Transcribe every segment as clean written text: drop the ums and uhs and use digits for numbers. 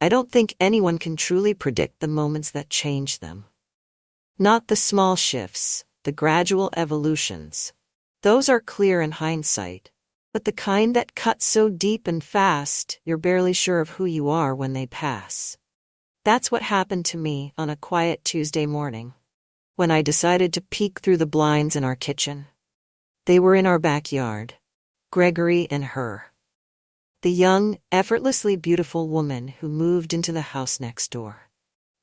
I don't think anyone can truly predict the moments that change them. Not the small shifts, the gradual evolutions. Those are clear in hindsight, but the kind that cut so deep and fast, you're barely sure of who you are when they pass. That's what happened to me on a quiet Tuesday morning, when I decided to peek through the blinds in our kitchen. They were in our backyard, Gregory and her. The young, effortlessly beautiful woman who moved into the house next door.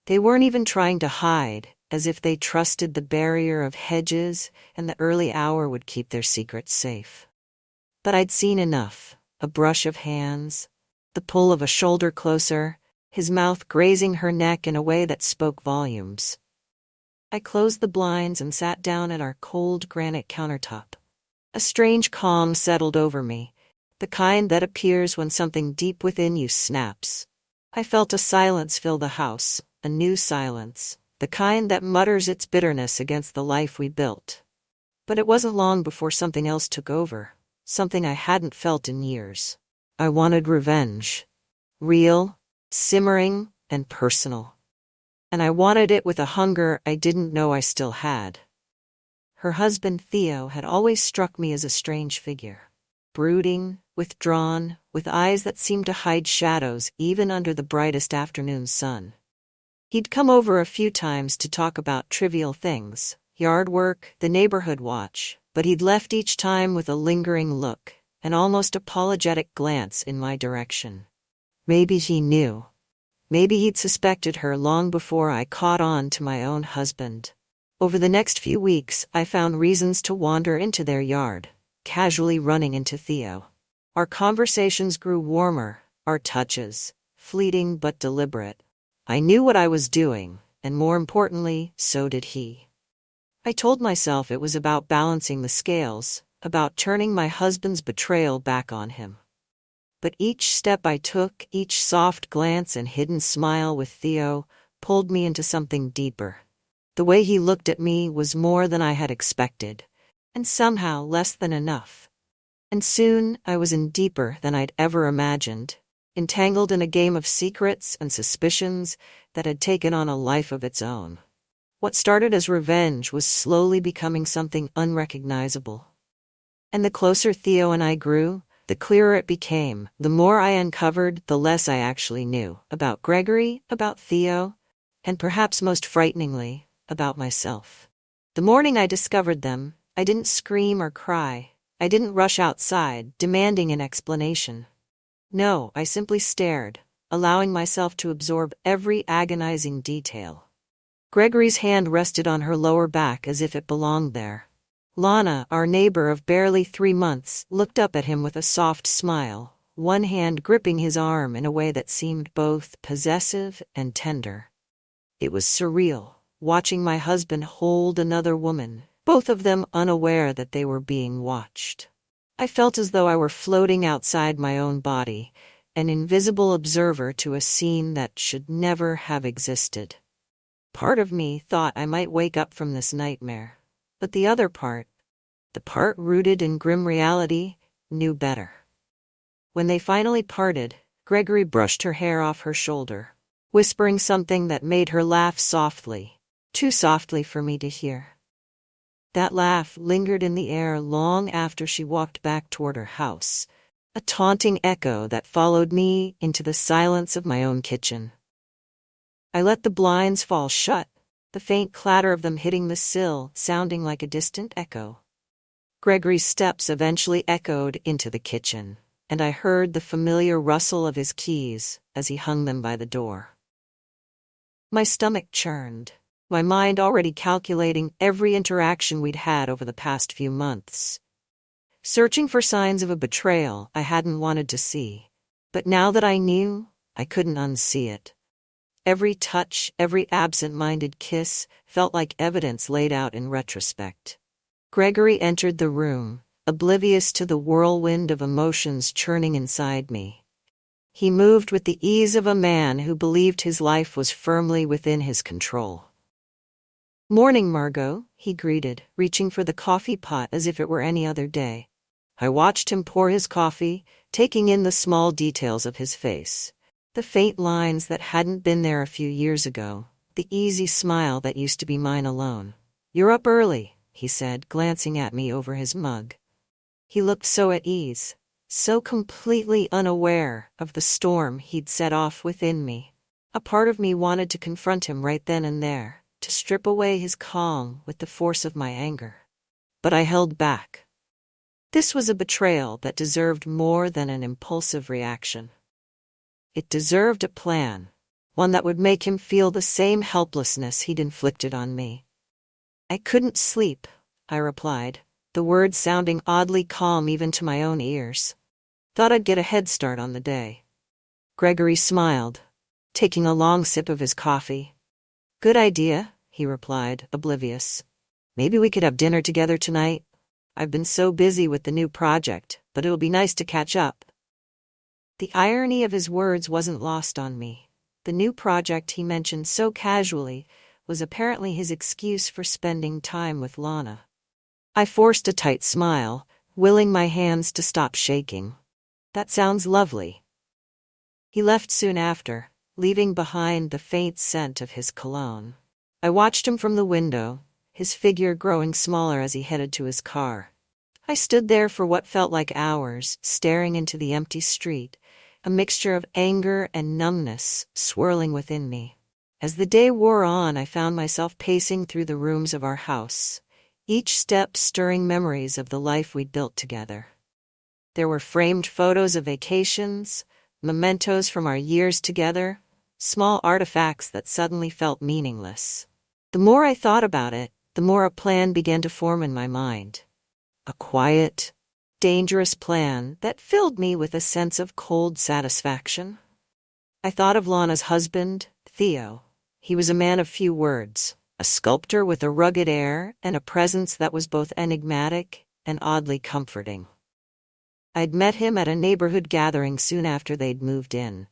They weren't even trying to hide, as if they trusted the barrier of hedges and the early hour would keep their secrets safe. But I'd seen enough. A brush of hands, the pull of a shoulder closer, his mouth grazing her neck in a way that spoke volumes. I closed the blinds and sat down at our cold granite countertop. A strange calm settled over me, the kind that appears when something deep within you snaps. I felt a silence fill the house, a new silence, the kind that mutters its bitterness against the life we built. But it wasn't long before something else took over, something I hadn't felt in years. I wanted revenge. Real, simmering, and personal. And I wanted it with a hunger I didn't know I still had. Her husband Theo had always struck me as a strange figure. Brooding, withdrawn, with eyes that seemed to hide shadows even under the brightest afternoon sun. He'd come over a few times to talk about trivial things, yard work, the neighborhood watch, but he'd left each time with a lingering look, an almost apologetic glance in my direction. Maybe he knew. Maybe he'd suspected her long before I caught on to my own husband. Over the next few weeks, I found reasons to wander into their yard, casually running into Theo. Our conversations grew warmer, our touches, fleeting but deliberate. I knew what I was doing, and more importantly, so did he. I told myself it was about balancing the scales, about turning my husband's betrayal back on him. But each step I took, each soft glance and hidden smile with Theo, pulled me into something deeper. The way he looked at me was more than I had expected, and somehow less than enough. And soon I was in deeper than I'd ever imagined, entangled in a game of secrets and suspicions that had taken on a life of its own. What started as revenge was slowly becoming something unrecognizable. And the closer Theo and I grew, the clearer it became. The more I uncovered, the less I actually knew. About Gregory, about Theo, and perhaps most frighteningly, about myself. The morning I discovered them, I didn't scream or cry. I didn't rush outside, demanding an explanation. No, I simply stared, allowing myself to absorb every agonizing detail. Gregory's hand rested on her lower back as if it belonged there. Lana, our neighbor of barely 3 months, looked up at him with a soft smile, one hand gripping his arm in a way that seemed both possessive and tender. It was surreal, watching my husband hold another woman, both of them unaware that they were being watched. I felt as though I were floating outside my own body, an invisible observer to a scene that should never have existed. Part of me thought I might wake up from this nightmare, but the other part, the part rooted in grim reality, knew better. When they finally parted, Gregory brushed her hair off her shoulder, whispering something that made her laugh softly, too softly for me to hear. That laugh lingered in the air long after she walked back toward her house, a taunting echo that followed me into the silence of my own kitchen. I let the blinds fall shut, the faint clatter of them hitting the sill sounding like a distant echo. Gregory's steps eventually echoed into the kitchen, and I heard the familiar rustle of his keys as he hung them by the door. My stomach churned, my mind already calculating every interaction we'd had over the past few months. Searching for signs of a betrayal I hadn't wanted to see, but now that I knew, I couldn't unsee it. Every touch, every absent-minded kiss felt like evidence laid out in retrospect. Gregory entered the room, oblivious to the whirlwind of emotions churning inside me. He moved with the ease of a man who believed his life was firmly within his control. "Morning, Margot," he greeted, reaching for the coffee pot as if it were any other day. I watched him pour his coffee, taking in the small details of his face. The faint lines that hadn't been there a few years ago, the easy smile that used to be mine alone. "You're up early," he said, glancing at me over his mug. He looked so at ease, so completely unaware of the storm he'd set off within me. A part of me wanted to confront him right then and there, to strip away his calm with the force of my anger. But I held back. This was a betrayal that deserved more than an impulsive reaction. It deserved a plan, one that would make him feel the same helplessness he'd inflicted on me. "I couldn't sleep," I replied, the words sounding oddly calm even to my own ears. "Thought I'd get a head start on the day." Gregory smiled, taking a long sip of his coffee. "Good idea," he replied, oblivious. "Maybe we could have dinner together tonight? I've been so busy with the new project, but it'll be nice to catch up." The irony of his words wasn't lost on me. The new project he mentioned so casually was apparently his excuse for spending time with Lana. I forced a tight smile, willing my hands to stop shaking. "That sounds lovely." He left soon after, leaving behind the faint scent of his cologne. I watched him from the window, his figure growing smaller as he headed to his car. I stood there for what felt like hours, staring into the empty street, a mixture of anger and numbness swirling within me. As the day wore on, I found myself pacing through the rooms of our house, each step stirring memories of the life we'd built together. There were framed photos of vacations, mementos from our years together, small artifacts that suddenly felt meaningless. The more I thought about it, the more a plan began to form in my mind. A quiet, dangerous plan that filled me with a sense of cold satisfaction. I thought of Lana's husband, Theo. He was a man of few words, a sculptor with a rugged air and a presence that was both enigmatic and oddly comforting. I'd met him at a neighborhood gathering soon after they'd moved in,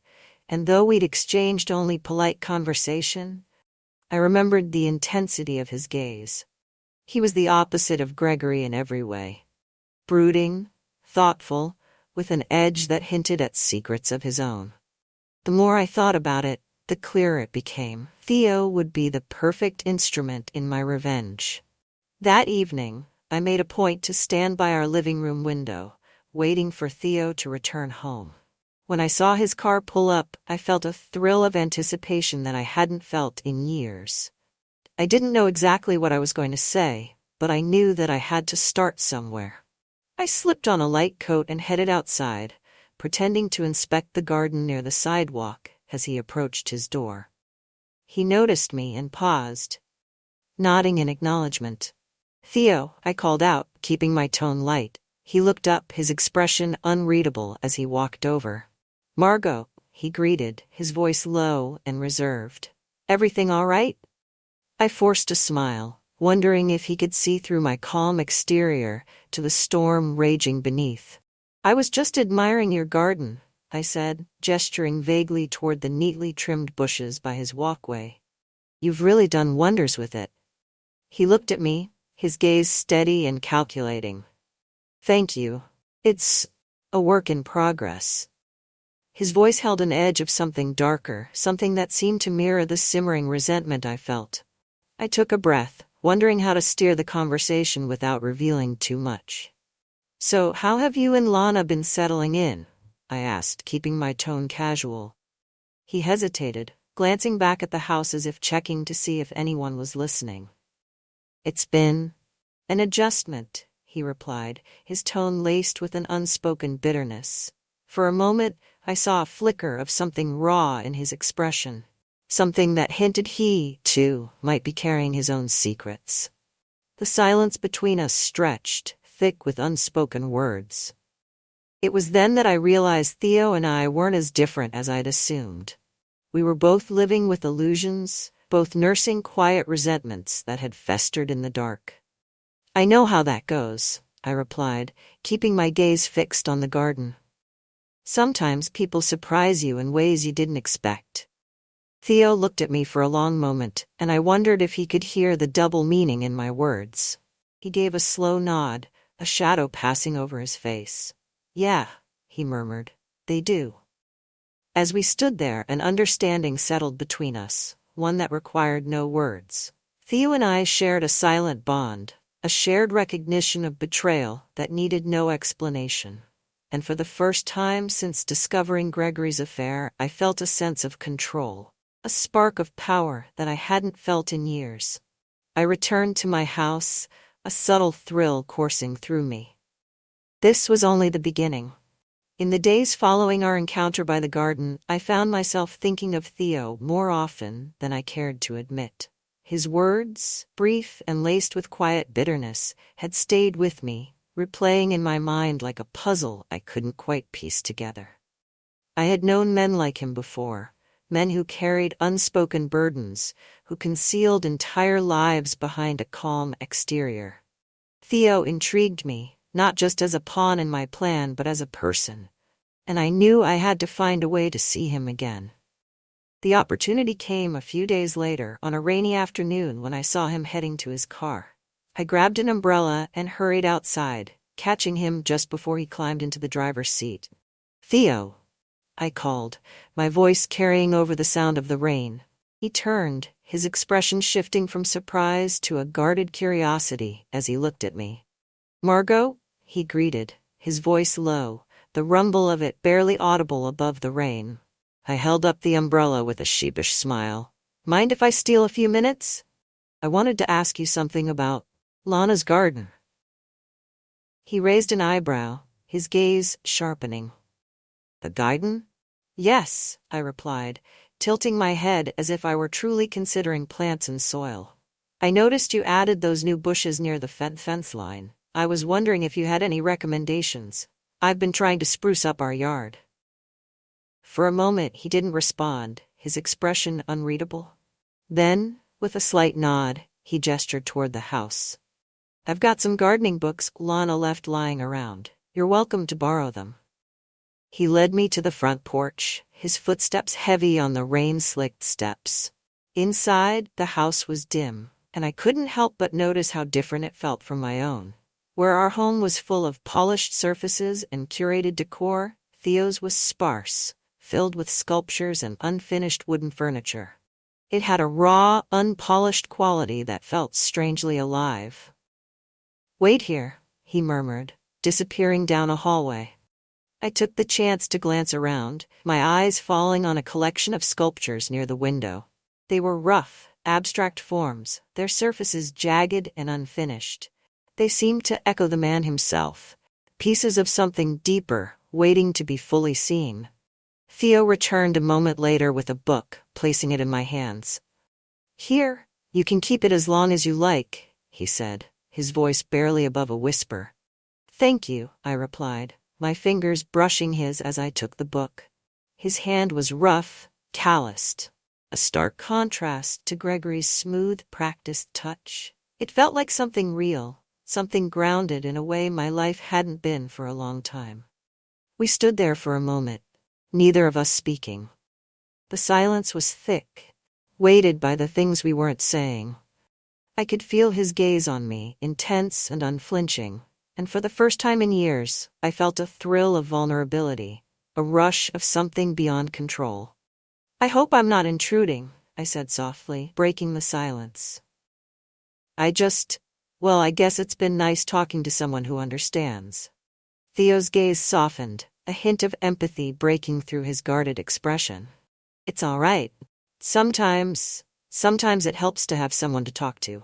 and though we'd exchanged only polite conversation, I remembered the intensity of his gaze. He was the opposite of Gregory in every way. Brooding, thoughtful, with an edge that hinted at secrets of his own. The more I thought about it, the clearer it became. Theo would be the perfect instrument in my revenge. That evening, I made a point to stand by our living room window, waiting for Theo to return home. When I saw his car pull up, I felt a thrill of anticipation that I hadn't felt in years. I didn't know exactly what I was going to say, but I knew that I had to start somewhere. I slipped on a light coat and headed outside, pretending to inspect the garden near the sidewalk as he approached his door. He noticed me and paused, nodding in acknowledgement. "Theo," I called out, keeping my tone light. He looked up, his expression unreadable as he walked over. "Margot," he greeted, his voice low and reserved. "Everything all right?" I forced a smile, wondering if he could see through my calm exterior to the storm raging beneath. "I was just admiring your garden," I said, gesturing vaguely toward the neatly trimmed bushes by his walkway. "You've really done wonders with it." He looked at me, his gaze steady and calculating. "Thank you. It's a work in progress." His voice held an edge of something darker, something that seemed to mirror the simmering resentment I felt. I took a breath, wondering how to steer the conversation without revealing too much. "So, how have you and Lana been settling in?" I asked, keeping my tone casual. He hesitated, glancing back at the house as if checking to see if anyone was listening. "It's been an adjustment," he replied, his tone laced with an unspoken bitterness. For a moment, I saw a flicker of something raw in his expression, something that hinted he, too, might be carrying his own secrets. The silence between us stretched, thick with unspoken words. It was then that I realized Theo and I weren't as different as I'd assumed. We were both living with illusions, both nursing quiet resentments that had festered in the dark. "I know how that goes," I replied, keeping my gaze fixed on the garden. "Sometimes people surprise you in ways you didn't expect." Theo looked at me for a long moment, and I wondered if he could hear the double meaning in my words. He gave a slow nod, a shadow passing over his face. "Yeah," he murmured, "they do." As we stood there, an understanding settled between us, one that required no words. Theo and I shared a silent bond, a shared recognition of betrayal that needed no explanation. And for the first time since discovering Gregory's affair, I felt a sense of control, a spark of power that I hadn't felt in years. I returned to my house, a subtle thrill coursing through me. This was only the beginning. In the days following our encounter by the garden, I found myself thinking of Theo more often than I cared to admit. His words, brief and laced with quiet bitterness, had stayed with me, replaying in my mind like a puzzle I couldn't quite piece together. I had known men like him before, men who carried unspoken burdens, who concealed entire lives behind a calm exterior. Theo intrigued me, not just as a pawn in my plan, but as a person, and I knew I had to find a way to see him again. The opportunity came a few days later, on a rainy afternoon when I saw him heading to his car. I grabbed an umbrella and hurried outside, catching him just before he climbed into the driver's seat. "Theo," I called, my voice carrying over the sound of the rain. He turned, his expression shifting from surprise to a guarded curiosity as he looked at me. "Margot?" he greeted, his voice low, the rumble of it barely audible above the rain. I held up the umbrella with a sheepish smile. "Mind if I steal a few minutes? I wanted to ask you something about Lana's garden." He raised an eyebrow, his gaze sharpening. "The garden?" "Yes," I replied, tilting my head as if I were truly considering plants and soil. "I noticed you added those new bushes near the fence line. I was wondering if you had any recommendations. I've been trying to spruce up our yard." For a moment he didn't respond, his expression unreadable. Then, with a slight nod, he gestured toward the house. "I've got some gardening books Lana left lying around. You're welcome to borrow them." He led me to the front porch, his footsteps heavy on the rain-slicked steps. Inside, the house was dim, and I couldn't help but notice how different it felt from my own. Where our home was full of polished surfaces and curated decor, Theo's was sparse, filled with sculptures and unfinished wooden furniture. It had a raw, unpolished quality that felt strangely alive. "Wait here," he murmured, disappearing down a hallway. I took the chance to glance around, my eyes falling on a collection of sculptures near the window. They were rough, abstract forms, their surfaces jagged and unfinished. They seemed to echo the man himself, pieces of something deeper, waiting to be fully seen. Theo returned a moment later with a book, placing it in my hands. "Here, you can keep it as long as you like," he said, his voice barely above a whisper. "Thank you," I replied, my fingers brushing his as I took the book. His hand was rough, calloused, a stark contrast to Gregory's smooth, practiced touch. It felt like something real, something grounded in a way my life hadn't been for a long time. We stood there for a moment, neither of us speaking. The silence was thick, weighted by the things we weren't saying. I could feel his gaze on me, intense and unflinching, and for the first time in years, I felt a thrill of vulnerability, a rush of something beyond control. "I hope I'm not intruding," I said softly, breaking the silence. I guess it's been nice talking to someone who understands." Theo's gaze softened, a hint of empathy breaking through his guarded expression. "It's all right. Sometimes it helps to have someone to talk to."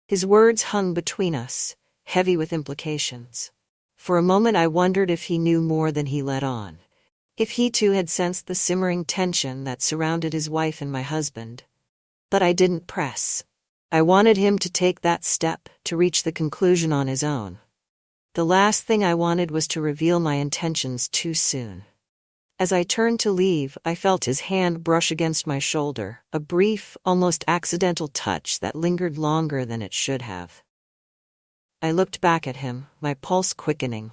His words hung between us, heavy with implications. For a moment I wondered if he knew more than he let on, if he too had sensed the simmering tension that surrounded his wife and my husband. But I didn't press. I wanted him to take that step, to reach the conclusion on his own. The last thing I wanted was to reveal my intentions too soon. As I turned to leave, I felt his hand brush against my shoulder, a brief, almost accidental touch that lingered longer than it should have. I looked back at him, my pulse quickening.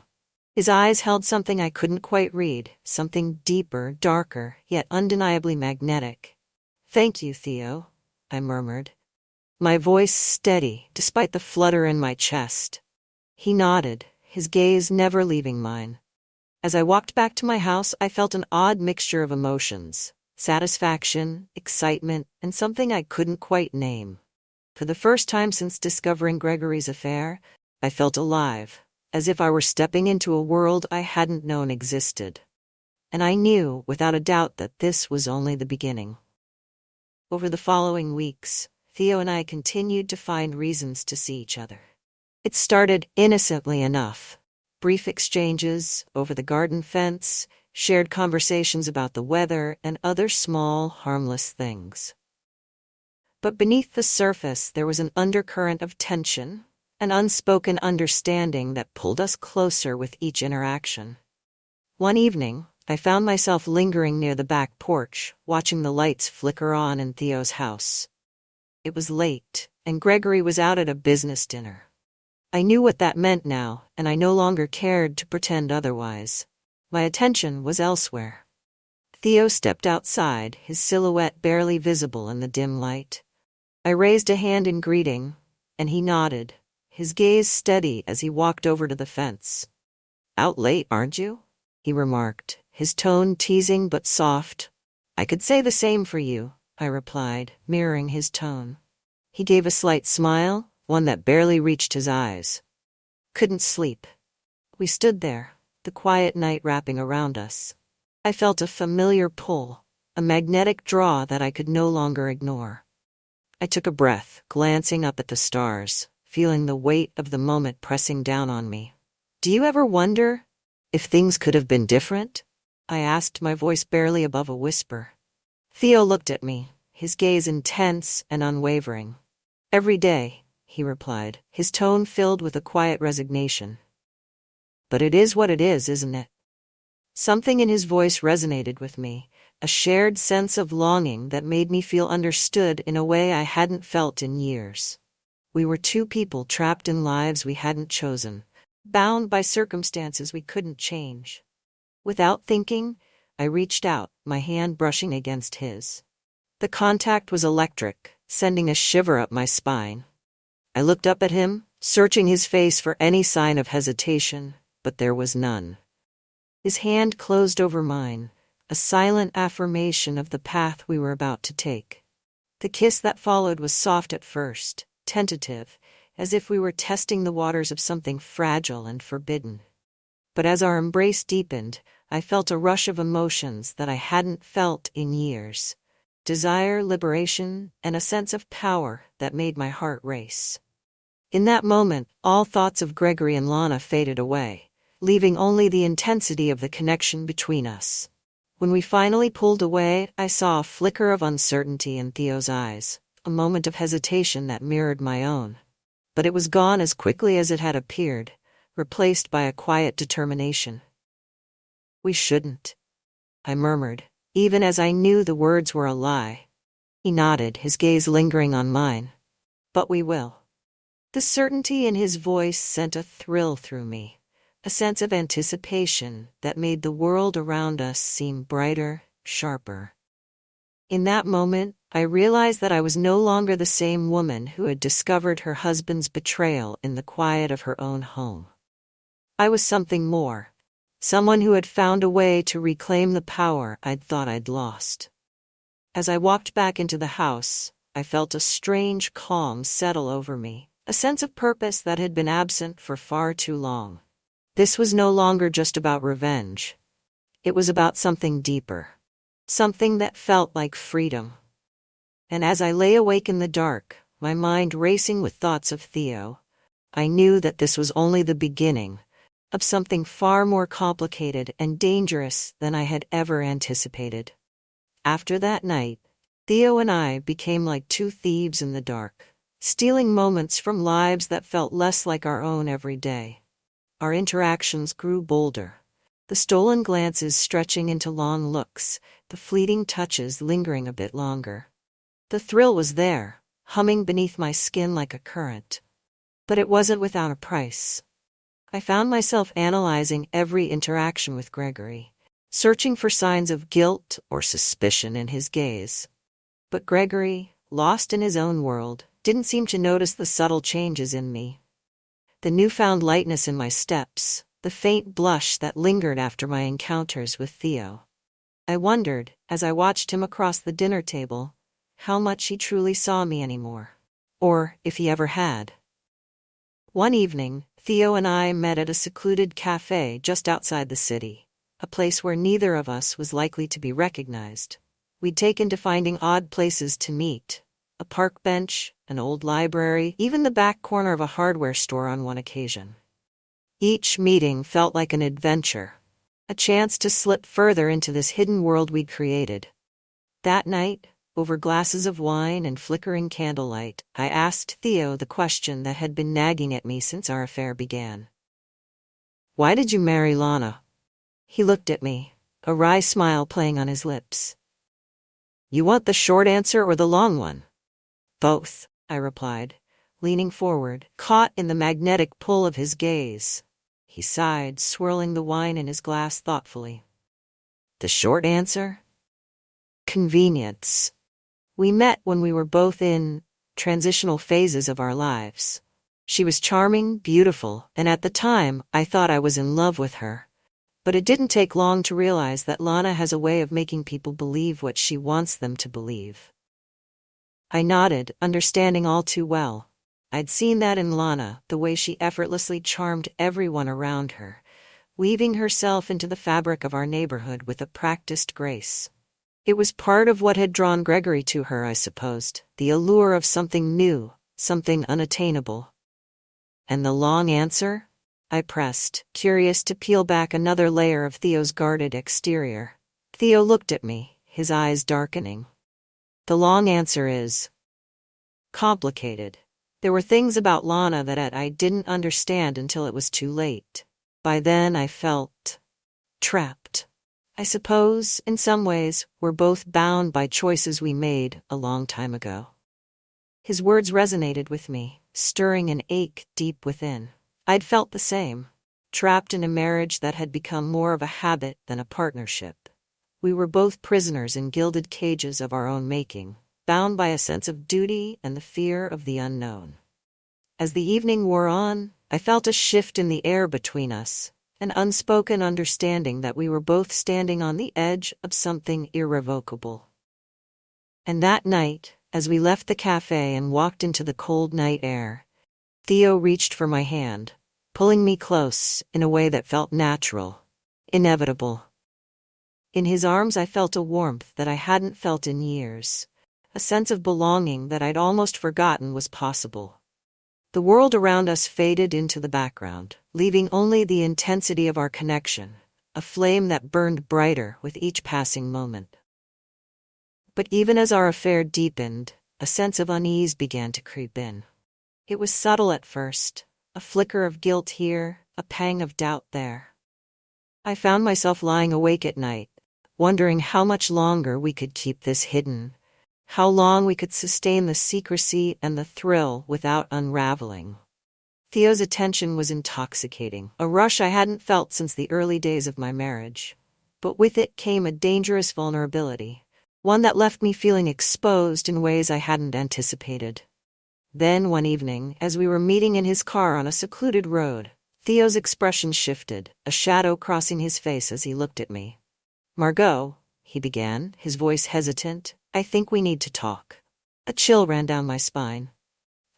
His eyes held something I couldn't quite read, something deeper, darker, yet undeniably magnetic. "Thank you, Theo," I murmured, my voice steady despite the flutter in my chest. He nodded, his gaze never leaving mine. As I walked back to my house, I felt an odd mixture of emotions: satisfaction, excitement, and something I couldn't quite name. For the first time since discovering Gregory's affair, I felt alive, as if I were stepping into a world I hadn't known existed. And I knew, without a doubt, that this was only the beginning. Over the following weeks, Theo and I continued to find reasons to see each other. It started innocently enough. Brief exchanges over the garden fence, shared conversations about the weather, and other small, harmless things. But beneath the surface, there was an undercurrent of tension, an unspoken understanding that pulled us closer with each interaction. One evening, I found myself lingering near the back porch, watching the lights flicker on in Theo's house. It was late, and Gregory was out at a business dinner. I knew what that meant now, and I no longer cared to pretend otherwise. My attention was elsewhere. Theo stepped outside, his silhouette barely visible in the dim light. I raised a hand in greeting, and he nodded, his gaze steady as he walked over to the fence. "Out late, aren't you?" he remarked, his tone teasing but soft. "I could say the same for you," I replied, mirroring his tone. He gave a slight smile, one that barely reached his eyes. "Couldn't sleep." We stood there, the quiet night wrapping around us. I felt a familiar pull, a magnetic draw that I could no longer ignore. I took a breath, glancing up at the stars, feeling the weight of the moment pressing down on me. "Do you ever wonder if things could have been different?" I asked, my voice barely above a whisper. Theo looked at me, his gaze intense and unwavering. "Every day," he replied, his tone filled with a quiet resignation. "But it is what it is, isn't it?" Something in his voice resonated with me, a shared sense of longing that made me feel understood in a way I hadn't felt in years. We were two people trapped in lives we hadn't chosen, bound by circumstances we couldn't change. Without thinking, I reached out, my hand brushing against his. The contact was electric, sending a shiver up my spine. I looked up at him, searching his face for any sign of hesitation, but there was none. His hand closed over mine, a silent affirmation of the path we were about to take. The kiss that followed was soft at first, tentative, as if we were testing the waters of something fragile and forbidden. But as our embrace deepened, I felt a rush of emotions that I hadn't felt in years. Desire, liberation, and a sense of power that made my heart race. In that moment, all thoughts of Gregory and Lana faded away, leaving only the intensity of the connection between us. When we finally pulled away, I saw a flicker of uncertainty in Theo's eyes, a moment of hesitation that mirrored my own. But it was gone as quickly as it had appeared, replaced by a quiet determination. "We shouldn't," I murmured, even as I knew the words were a lie. He nodded, his gaze lingering on mine. "But we will." The certainty in his voice sent a thrill through me, a sense of anticipation that made the world around us seem brighter, sharper. In that moment, I realized that I was no longer the same woman who had discovered her husband's betrayal in the quiet of her own home. I was something more, someone who had found a way to reclaim the power I'd thought I'd lost. As I walked back into the house, I felt a strange calm settle over me, a sense of purpose that had been absent for far too long. This was no longer just about revenge. It was about something deeper, something that felt like freedom. And as I lay awake in the dark, my mind racing with thoughts of Theo, I knew that this was only the beginning of something far more complicated and dangerous than I had ever anticipated. After that night, Theo and I became like two thieves in the dark, stealing moments from lives that felt less like our own every day. Our interactions grew bolder, the stolen glances stretching into long looks, the fleeting touches lingering a bit longer. The thrill was there, humming beneath my skin like a current. But it wasn't without a price. I found myself analyzing every interaction with Gregory, searching for signs of guilt or suspicion in his gaze. But Gregory, lost in his own world, didn't seem to notice the subtle changes in me. The newfound lightness in my steps, the faint blush that lingered after my encounters with Theo. I wondered, as I watched him across the dinner table, how much he truly saw me anymore. Or if he ever had. One evening, Theo and I met at a secluded cafe just outside the city, a place where neither of us was likely to be recognized. We'd taken to finding odd places to meet, a park bench, an old library, even the back corner of a hardware store on one occasion. Each meeting felt like an adventure, a chance to slip further into this hidden world we'd created. That night, over glasses of wine and flickering candlelight, I asked Theo the question that had been nagging at me since our affair began. "Why did you marry Lana?" He looked at me, a wry smile playing on his lips. "You want the short answer or the long one?" "Both," I replied, leaning forward, caught in the magnetic pull of his gaze. He sighed, swirling the wine in his glass thoughtfully. "The short answer? Convenience. We met when we were both in transitional phases of our lives. She was charming, beautiful, and at the time, I thought I was in love with her. But it didn't take long to realize that Lana has a way of making people believe what she wants them to believe." I nodded, understanding all too well. I'd seen that in Lana, the way she effortlessly charmed everyone around her, weaving herself into the fabric of our neighborhood with a practiced grace. It was part of what had drawn Gregory to her, I supposed, the allure of something new, something unattainable. "And the long answer?" I pressed, curious to peel back another layer of Theo's guarded exterior. Theo looked at me, his eyes darkening. "The long answer is complicated. There were things about Lana that I didn't understand until it was too late. By then I felt trapped. I suppose, in some ways, we're both bound by choices we made a long time ago." His words resonated with me, stirring an ache deep within. I'd felt the same, trapped in a marriage that had become more of a habit than a partnership. We were both prisoners in gilded cages of our own making, bound by a sense of duty and the fear of the unknown. As the evening wore on, I felt a shift in the air between us, an unspoken understanding that we were both standing on the edge of something irrevocable. And that night, as we left the cafe and walked into the cold night air, Theo reached for my hand, pulling me close in a way that felt natural, inevitable. In his arms I felt a warmth that I hadn't felt in years, a sense of belonging that I'd almost forgotten was possible. The world around us faded into the background, leaving only the intensity of our connection, a flame that burned brighter with each passing moment. But even as our affair deepened, a sense of unease began to creep in. It was subtle at first, a flicker of guilt here, a pang of doubt there. I found myself lying awake at night, wondering how much longer we could keep this hidden, how long we could sustain the secrecy and the thrill without unraveling. Theo's attention was intoxicating, a rush I hadn't felt since the early days of my marriage. But with it came a dangerous vulnerability, one that left me feeling exposed in ways I hadn't anticipated. Then one evening, as we were meeting in his car on a secluded road, Theo's expression shifted, a shadow crossing his face as he looked at me. "Margot," he began, his voice hesitant, "I think we need to talk." A chill ran down my spine.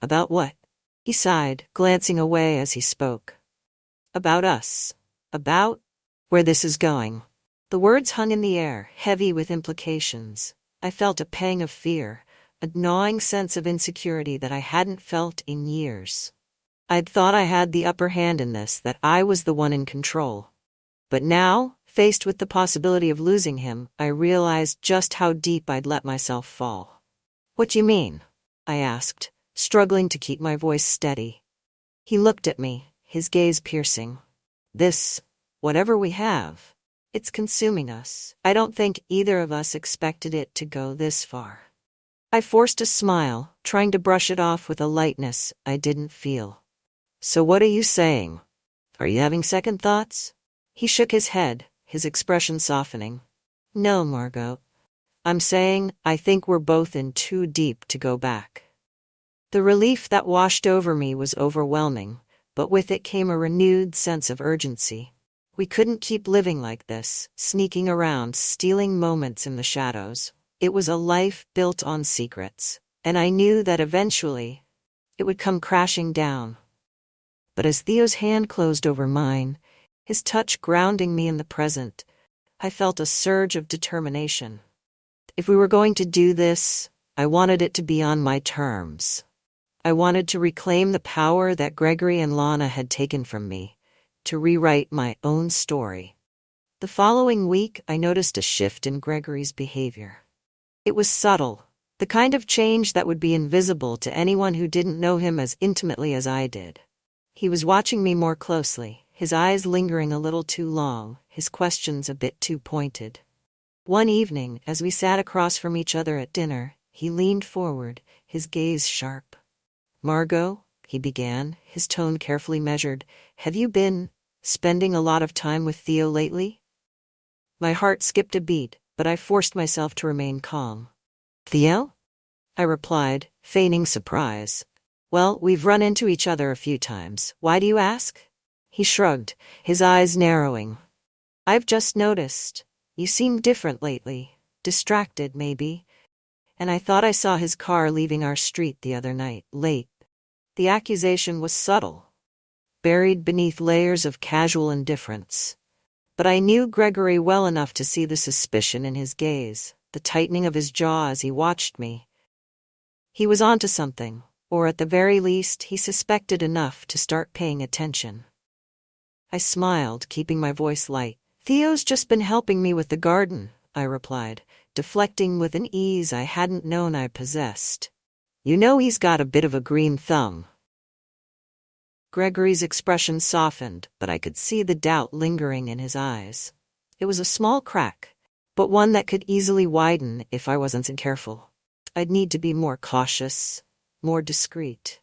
"About what?" He sighed, glancing away as he spoke. "About us. About where this is going." The words hung in the air, heavy with implications. I felt a pang of fear, a gnawing sense of insecurity that I hadn't felt in years. I'd thought I had the upper hand in this, that I was the one in control. But now, faced with the possibility of losing him, I realized just how deep I'd let myself fall. "What do you mean?" I asked, struggling to keep my voice steady. He looked at me, his gaze piercing. "This, whatever we have, it's consuming us. I don't think either of us expected it to go this far." I forced a smile, trying to brush it off with a lightness I didn't feel. "So what are you saying? Are you having second thoughts?" He shook his head, his expression softening. "No, Margot. I'm saying I think we're both in too deep to go back." The relief that washed over me was overwhelming, but with it came a renewed sense of urgency. We couldn't keep living like this, sneaking around, stealing moments in the shadows. It was a life built on secrets, and I knew that eventually it would come crashing down. But as Theo's hand closed over mine, his touch grounding me in the present, I felt a surge of determination. If we were going to do this, I wanted it to be on my terms. I wanted to reclaim the power that Gregory and Lana had taken from me, to rewrite my own story. The following week, I noticed a shift in Gregory's behavior. It was subtle, the kind of change that would be invisible to anyone who didn't know him as intimately as I did. He was watching me more closely, his eyes lingering a little too long, his questions a bit too pointed. One evening, as we sat across from each other at dinner, he leaned forward, his gaze sharp. "Margot," he began, his tone carefully measured, "have you been spending a lot of time with Theo lately?" My heart skipped a beat, but I forced myself to remain calm. "Theo?" I replied, feigning surprise. "Well, we've run into each other a few times. Why do you ask?" He shrugged, his eyes narrowing. "I've just noticed. You seem different lately. Distracted, maybe. And I thought I saw his car leaving our street the other night, late." The accusation was subtle, buried beneath layers of casual indifference. But I knew Gregory well enough to see the suspicion in his gaze, the tightening of his jaw as he watched me. He was onto something, or at the very least, he suspected enough to start paying attention. I smiled, keeping my voice light. "Theo's just been helping me with the garden," I replied, deflecting with an ease I hadn't known I possessed. "You know he's got a bit of a green thumb." Gregory's expression softened, but I could see the doubt lingering in his eyes. It was a small crack, but one that could easily widen if I wasn't careful. I'd need to be more cautious, more discreet.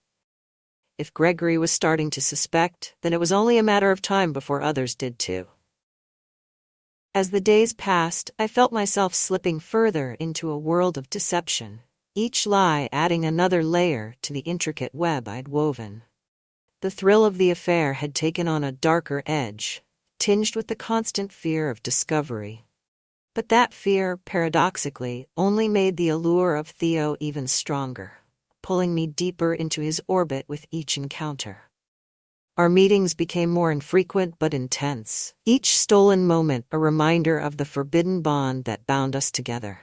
If Gregory was starting to suspect, then it was only a matter of time before others did too. As the days passed, I felt myself slipping further into a world of deception, each lie adding another layer to the intricate web I'd woven. The thrill of the affair had taken on a darker edge, tinged with the constant fear of discovery. But that fear, paradoxically, only made the allure of Theo even stronger, pulling me deeper into his orbit with each encounter. Our meetings became more infrequent but intense, each stolen moment a reminder of the forbidden bond that bound us together.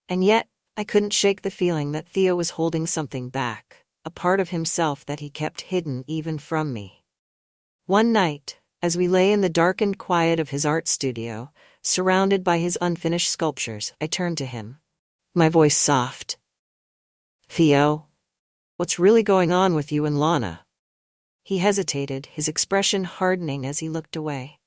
And yet, I couldn't shake the feeling that Theo was holding something back, a part of himself that he kept hidden even from me. One night, as we lay in the darkened quiet of his art studio, surrounded by his unfinished sculptures, I turned to him, my voice soft. "Theo, what's really going on with you and Lana?" He hesitated, his expression hardening as he looked away.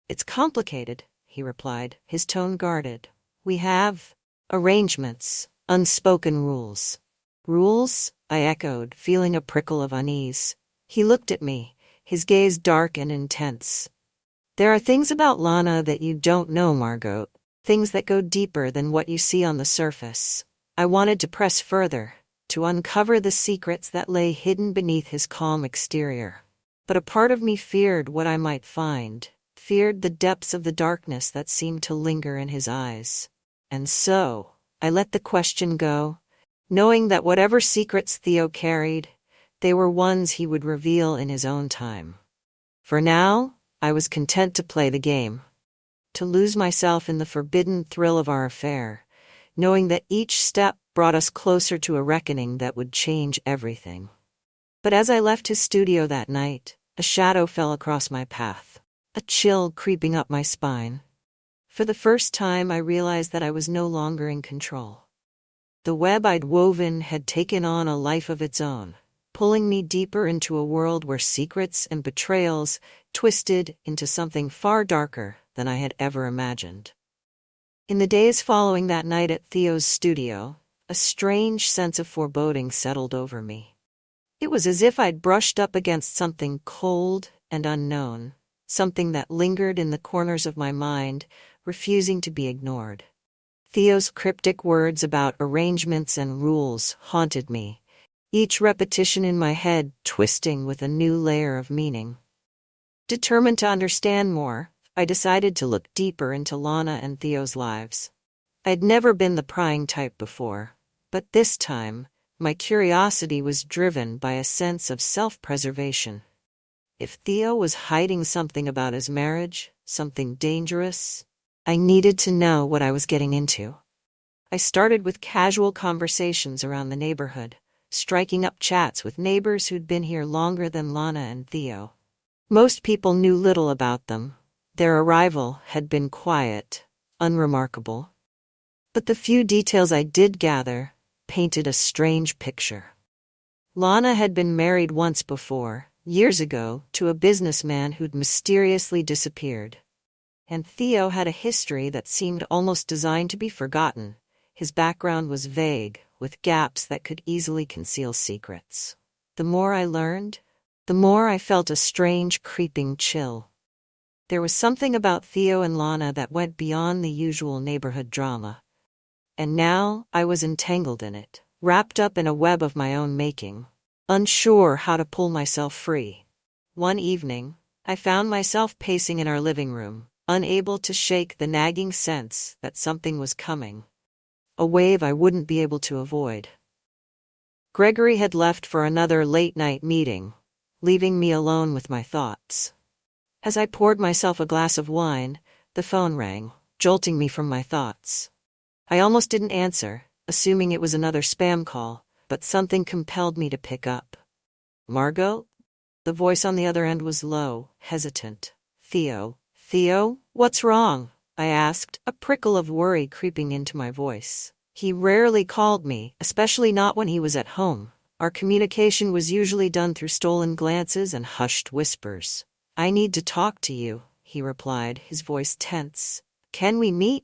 "It's complicated," he replied, his tone guarded. "We have arrangements, unspoken rules." "Rules?" I echoed, feeling a prickle of unease. He looked at me, his gaze dark and intense. "There are things about Lana that you don't know, Margot. Things that go deeper than what you see on the surface." I wanted to press further, to uncover the secrets that lay hidden beneath his calm exterior. But a part of me feared what I might find, feared the depths of the darkness that seemed to linger in his eyes. And so, I let the question go, knowing that whatever secrets Theo carried, they were ones he would reveal in his own time. For now, I was content to play the game, to lose myself in the forbidden thrill of our affair, knowing that each step brought us closer to a reckoning that would change everything. But as I left his studio that night, a shadow fell across my path, a chill creeping up my spine. For the first time, I realized that I was no longer in control. The web I'd woven had taken on a life of its own, pulling me deeper into a world where secrets and betrayals twisted into something far darker than I had ever imagined. In the days following that night at Theo's studio, a strange sense of foreboding settled over me. It was as if I'd brushed up against something cold and unknown, something that lingered in the corners of my mind, refusing to be ignored. Theo's cryptic words about arrangements and rules haunted me, each repetition in my head twisting with a new layer of meaning. Determined to understand more, I decided to look deeper into Lana and Theo's lives. I'd never been the prying type before, but this time, my curiosity was driven by a sense of self-preservation. If Theo was hiding something about his marriage, something dangerous, I needed to know what I was getting into. I started with casual conversations around the neighborhood, striking up chats with neighbors who'd been here longer than Lana and Theo. Most people knew little about them. Their arrival had been quiet, unremarkable. But the few details I did gather painted a strange picture. Lana had been married once before, years ago, to a businessman who'd mysteriously disappeared. And Theo had a history that seemed almost designed to be forgotten. His background was vague, with gaps that could easily conceal secrets. The more I learned, the more I felt a strange, creeping chill. There was something about Theo and Lana that went beyond the usual neighborhood drama. And now I was entangled in it, wrapped up in a web of my own making, unsure how to pull myself free. One evening, I found myself pacing in our living room, unable to shake the nagging sense that something was coming. A wave I wouldn't be able to avoid. Gregory had left for another late-night meeting, leaving me alone with my thoughts. As I poured myself a glass of wine, the phone rang, jolting me from my thoughts. I almost didn't answer, assuming it was another spam call, but something compelled me to pick up. Margot? The voice on the other end was low, hesitant. Theo, what's wrong? I asked, a prickle of worry creeping into my voice. He rarely called me, especially not when he was at home. Our communication was usually done through stolen glances and hushed whispers. I need to talk to you, he replied, his voice tense. Can we meet?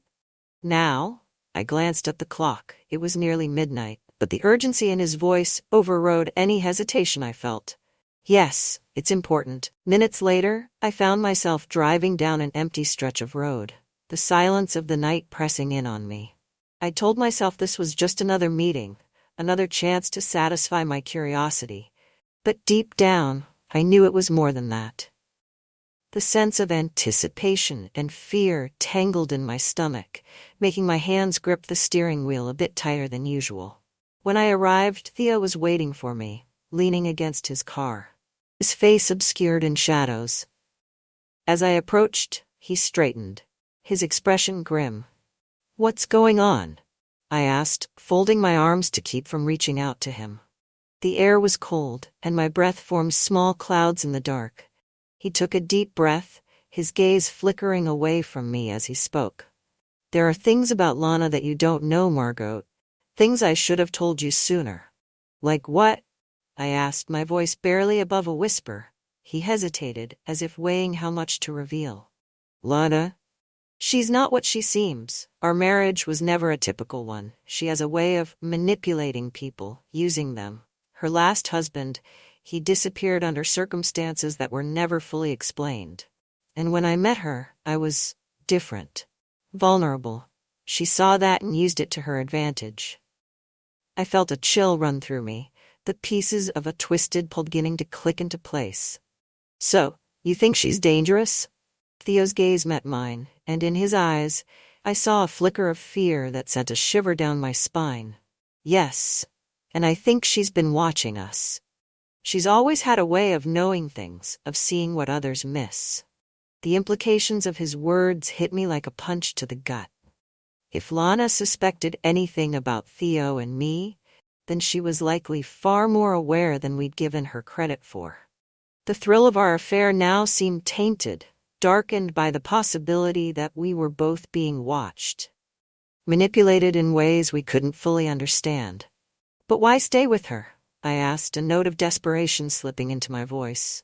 Now? I glanced at the clock. It was nearly midnight, but the urgency in his voice overrode any hesitation I felt. Yes, it's important. Minutes later, I found myself driving down an empty stretch of road, the silence of the night pressing in on me. I told myself this was just another meeting, another chance to satisfy my curiosity. But deep down, I knew it was more than that. The sense of anticipation and fear tangled in my stomach, making my hands grip the steering wheel a bit tighter than usual. When I arrived, Theo was waiting for me, leaning against his car, his face obscured in shadows. As I approached, he straightened, his expression grim. What's going on? I asked, folding my arms to keep from reaching out to him. The air was cold, and my breath formed small clouds in the dark. He took a deep breath, his gaze flickering away from me as he spoke. There are things about Lana that you don't know, Margot. Things I should have told you sooner. Like what? I asked, my voice barely above a whisper. He hesitated, as if weighing how much to reveal. Lana? She's not what she seems. Our marriage was never a typical one. She has a way of manipulating people, using them. Her last husband, he disappeared under circumstances that were never fully explained. And when I met her, I was different. Vulnerable. She saw that and used it to her advantage. I felt a chill run through me, the pieces of a twisted puzzle beginning to click into place. So, you think she's dangerous? Theo's gaze met mine, and in his eyes, I saw a flicker of fear that sent a shiver down my spine. Yes, and I think she's been watching us. She's always had a way of knowing things, of seeing what others miss. The implications of his words hit me like a punch to the gut. If Lana suspected anything about Theo and me, then she was likely far more aware than we'd given her credit for. The thrill of our affair now seemed tainted, darkened by the possibility that we were both being watched, manipulated in ways we couldn't fully understand. But why stay with her? I asked, a note of desperation slipping into my voice.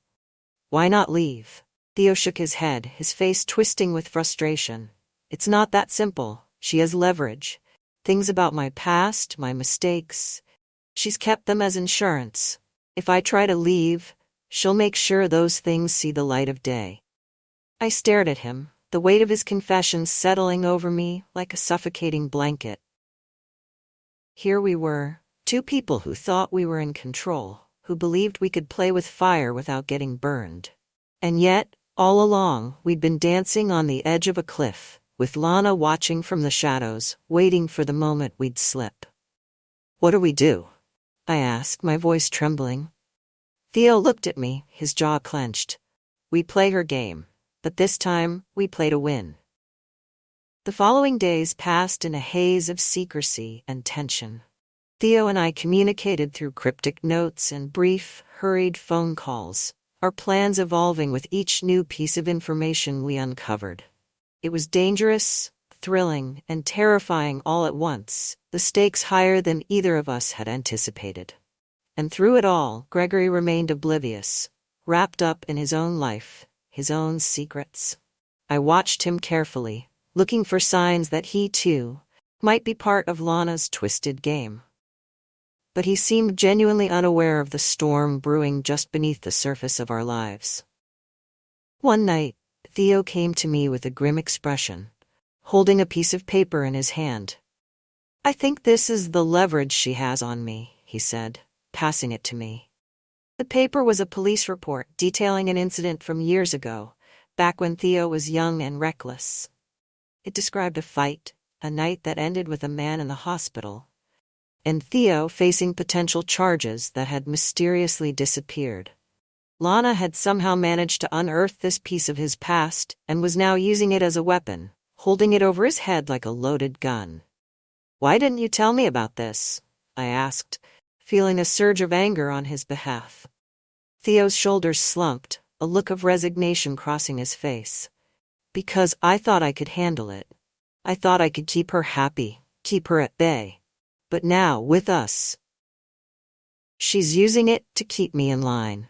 Why not leave? Theo shook his head, his face twisting with frustration. It's not that simple. She has leverage. Things about my past, my mistakes. She's kept them as insurance. If I try to leave, she'll make sure those things see the light of day. I stared at him, the weight of his confession settling over me like a suffocating blanket. Here we were, Two people who thought we were in control, who believed we could play with fire without getting burned. And yet, all along, we'd been dancing on the edge of a cliff, with Lana watching from the shadows, waiting for the moment we'd slip. "What do we do?" I asked, my voice trembling. Theo looked at me, his jaw clenched. "We play her game, but this time, we play to win." The following days passed in a haze of secrecy and tension. Theo and I communicated through cryptic notes and brief, hurried phone calls, our plans evolving with each new piece of information we uncovered. It was dangerous, thrilling, and terrifying all at once, the stakes higher than either of us had anticipated. And through it all, Gregory remained oblivious, wrapped up in his own life, his own secrets. I watched him carefully, looking for signs that he, too, might be part of Lana's twisted game. But he seemed genuinely unaware of the storm brewing just beneath the surface of our lives. One night, Theo came to me with a grim expression, holding a piece of paper in his hand. "I think this is the leverage she has on me," he said, passing it to me. The paper was a police report detailing an incident from years ago, back when Theo was young and reckless. It described a fight, a night that ended with a man in the hospital, and Theo facing potential charges that had mysteriously disappeared. Lana had somehow managed to unearth this piece of his past and was now using it as a weapon, holding it over his head like a loaded gun. "Why didn't you tell me about this?" I asked, feeling a surge of anger on his behalf. Theo's shoulders slumped, a look of resignation crossing his face. "Because I thought I could handle it. I thought I could keep her happy, keep her at bay. But now, with us, she's using it to keep me in line."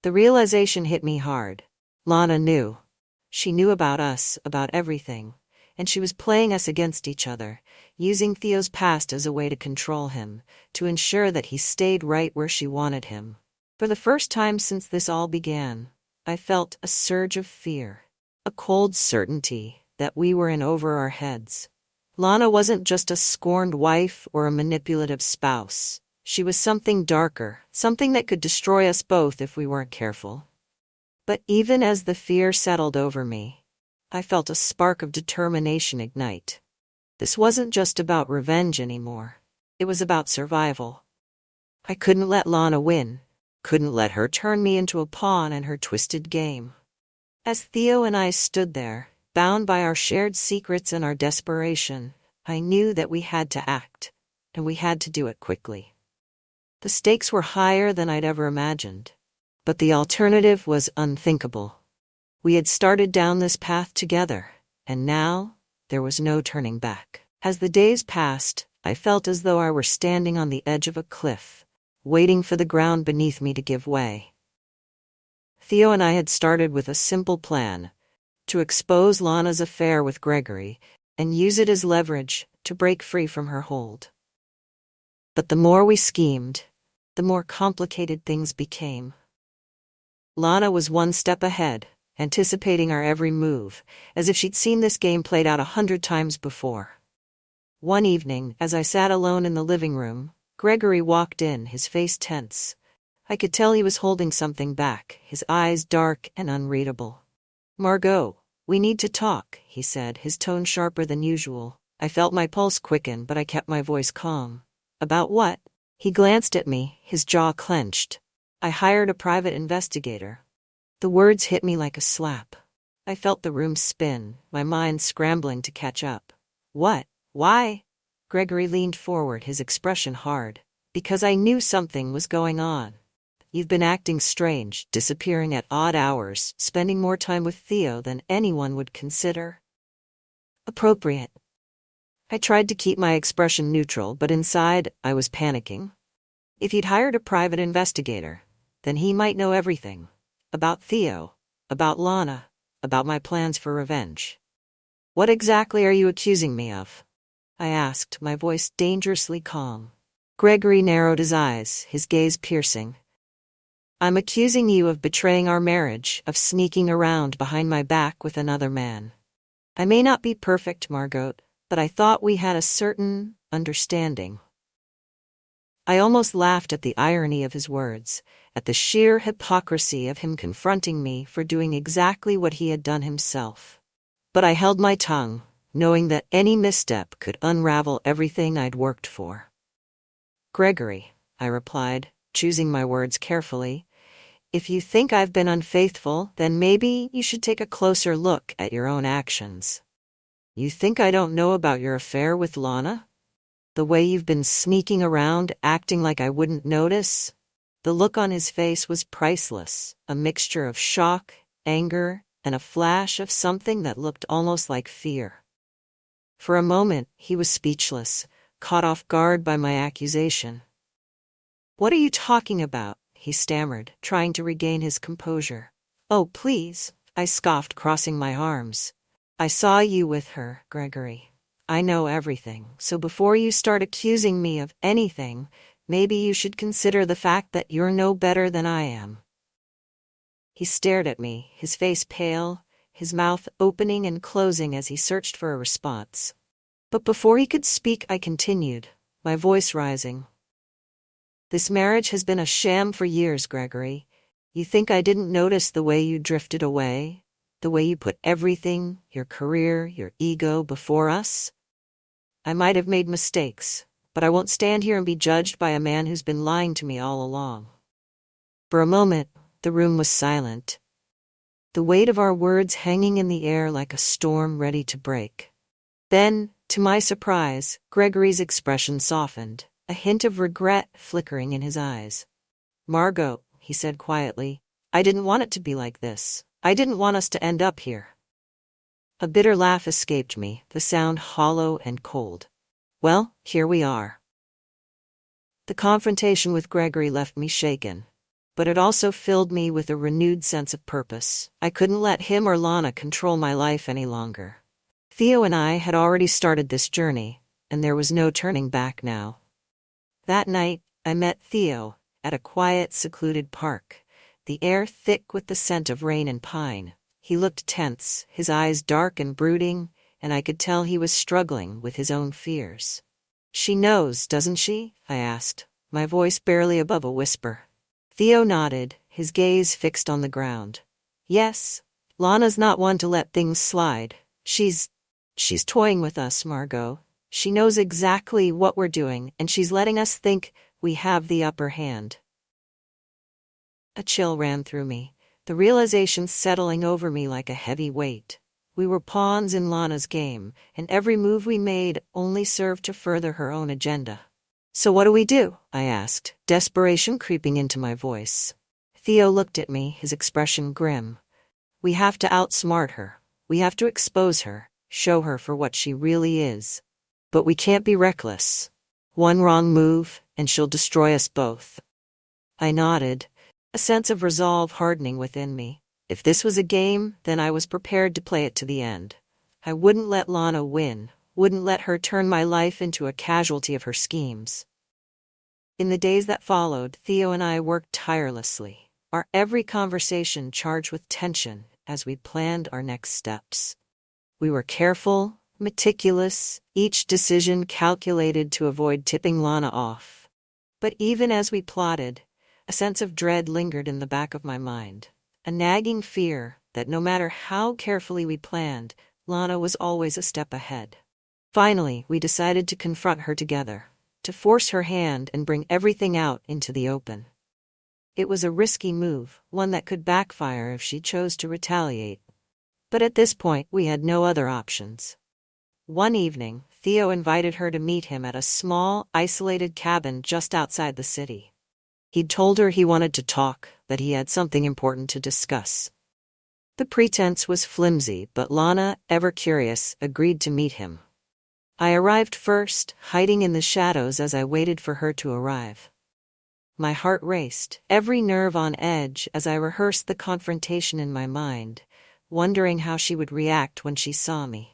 The realization hit me hard. Lana knew. She knew about us, about everything, and she was playing us against each other, using Theo's past as a way to control him, to ensure that he stayed right where she wanted him. For the first time since this all began, I felt a surge of fear, a cold certainty that we were in over our heads. Lana wasn't just a scorned wife or a manipulative spouse. She was something darker, something that could destroy us both if we weren't careful. But even as the fear settled over me, I felt a spark of determination ignite. This wasn't just about revenge anymore. It was about survival. I couldn't let Lana win, couldn't let her turn me into a pawn in her twisted game. As Theo and I stood there, bound by our shared secrets and our desperation, I knew that we had to act, and we had to do it quickly. The stakes were higher than I'd ever imagined, but the alternative was unthinkable. We had started down this path together, and now there was no turning back. As the days passed, I felt as though I were standing on the edge of a cliff, waiting for the ground beneath me to give way. Theo and I had started with a simple plan: to expose Lana's affair with Gregory and use it as leverage to break free from her hold. But the more we schemed, the more complicated things became. Lana was one step ahead, anticipating our every move, as if she'd seen this game played out 100 times before. One evening, as I sat alone in the living room, Gregory walked in, his face tense. I could tell he was holding something back, his eyes dark and unreadable. "Margot, we need to talk," he said, his tone sharper than usual. I felt my pulse quicken, but I kept my voice calm. "About what?" He glanced at me, his jaw clenched. "I hired a private investigator." The words hit me like a slap. I felt the room spin, my mind scrambling to catch up. "What? Why?" Gregory leaned forward, his expression hard. "Because I knew something was going on. You've been acting strange, disappearing at odd hours, spending more time with Theo than anyone would consider appropriate." I tried to keep my expression neutral, but inside, I was panicking. If he'd hired a private investigator, then he might know everything. About Theo, about Lana, about my plans for revenge. "What exactly are you accusing me of?" I asked, my voice dangerously calm. Gregory narrowed his eyes, his gaze piercing. "I'm accusing you of betraying our marriage, of sneaking around behind my back with another man. I may not be perfect, Margot, but I thought we had a certain understanding." I almost laughed at the irony of his words, at the sheer hypocrisy of him confronting me for doing exactly what he had done himself. But I held my tongue, knowing that any misstep could unravel everything I'd worked for. "Gregory," I replied, choosing my words carefully, "if you think I've been unfaithful, then maybe you should take a closer look at your own actions. You think I don't know about your affair with Lana? The way you've been sneaking around, acting like I wouldn't notice?" The look on his face was priceless, a mixture of shock, anger, and a flash of something that looked almost like fear. For a moment, he was speechless, caught off guard by my accusation. "What are you talking about?" he stammered, trying to regain his composure. "Oh, please," I scoffed, crossing my arms. "I saw you with her, Gregory. I know everything, so before you start accusing me of anything, maybe you should consider the fact that you're no better than I am." He stared at me, his face pale, his mouth opening and closing as he searched for a response. But before he could speak, I continued, my voice rising. "This marriage has been a sham for years, Gregory. You think I didn't notice the way you drifted away? The way you put everything, your career, your ego, before us? I might have made mistakes, but I won't stand here and be judged by a man who's been lying to me all along." For a moment, the room was silent, the weight of our words hanging in the air like a storm ready to break. Then, to my surprise, Gregory's expression softened, a hint of regret flickering in his eyes. "Margot," he said quietly, "I didn't want it to be like this. I didn't want us to end up here." A bitter laugh escaped me, the sound hollow and cold. "Well, here we are." The confrontation with Gregory left me shaken, but it also filled me with a renewed sense of purpose. I couldn't let him or Lana control my life any longer. Theo and I had already started this journey, and there was no turning back now. That night, I met Theo at a quiet, secluded park, the air thick with the scent of rain and pine. He looked tense, his eyes dark and brooding, and I could tell he was struggling with his own fears. "She knows, doesn't she?" I asked, my voice barely above a whisper. Theo nodded, his gaze fixed on the ground. "Yes, Lana's not one to let things slide. She's toying with us, Margot. She knows exactly what we're doing, and she's letting us think we have the upper hand." A chill ran through me, the realization settling over me like a heavy weight. We were pawns in Lana's game, and every move we made only served to further her own agenda. "So what do we do?" I asked, desperation creeping into my voice. Theo looked at me, his expression grim. "We have to outsmart her. We have to expose her, show her for what she really is. But we can't be reckless. One wrong move, and she'll destroy us both." I nodded, a sense of resolve hardening within me. If this was a game, then I was prepared to play it to the end. I wouldn't let Lana win, wouldn't let her turn my life into a casualty of her schemes. In the days that followed, Theo and I worked tirelessly, our every conversation charged with tension as we planned our next steps. We were careful, meticulous, each decision calculated to avoid tipping Lana off. But even as we plotted, a sense of dread lingered in the back of my mind, a nagging fear that no matter how carefully we planned, Lana was always a step ahead. Finally, we decided to confront her together, to force her hand and bring everything out into the open. It was a risky move, one that could backfire if she chose to retaliate. But at this point, we had no other options. One evening, Theo invited her to meet him at a small, isolated cabin just outside the city. He'd told her he wanted to talk, that he had something important to discuss. The pretense was flimsy, but Lana, ever curious, agreed to meet him. I arrived first, hiding in the shadows as I waited for her to arrive. My heart raced, every nerve on edge as I rehearsed the confrontation in my mind, wondering how she would react when she saw me.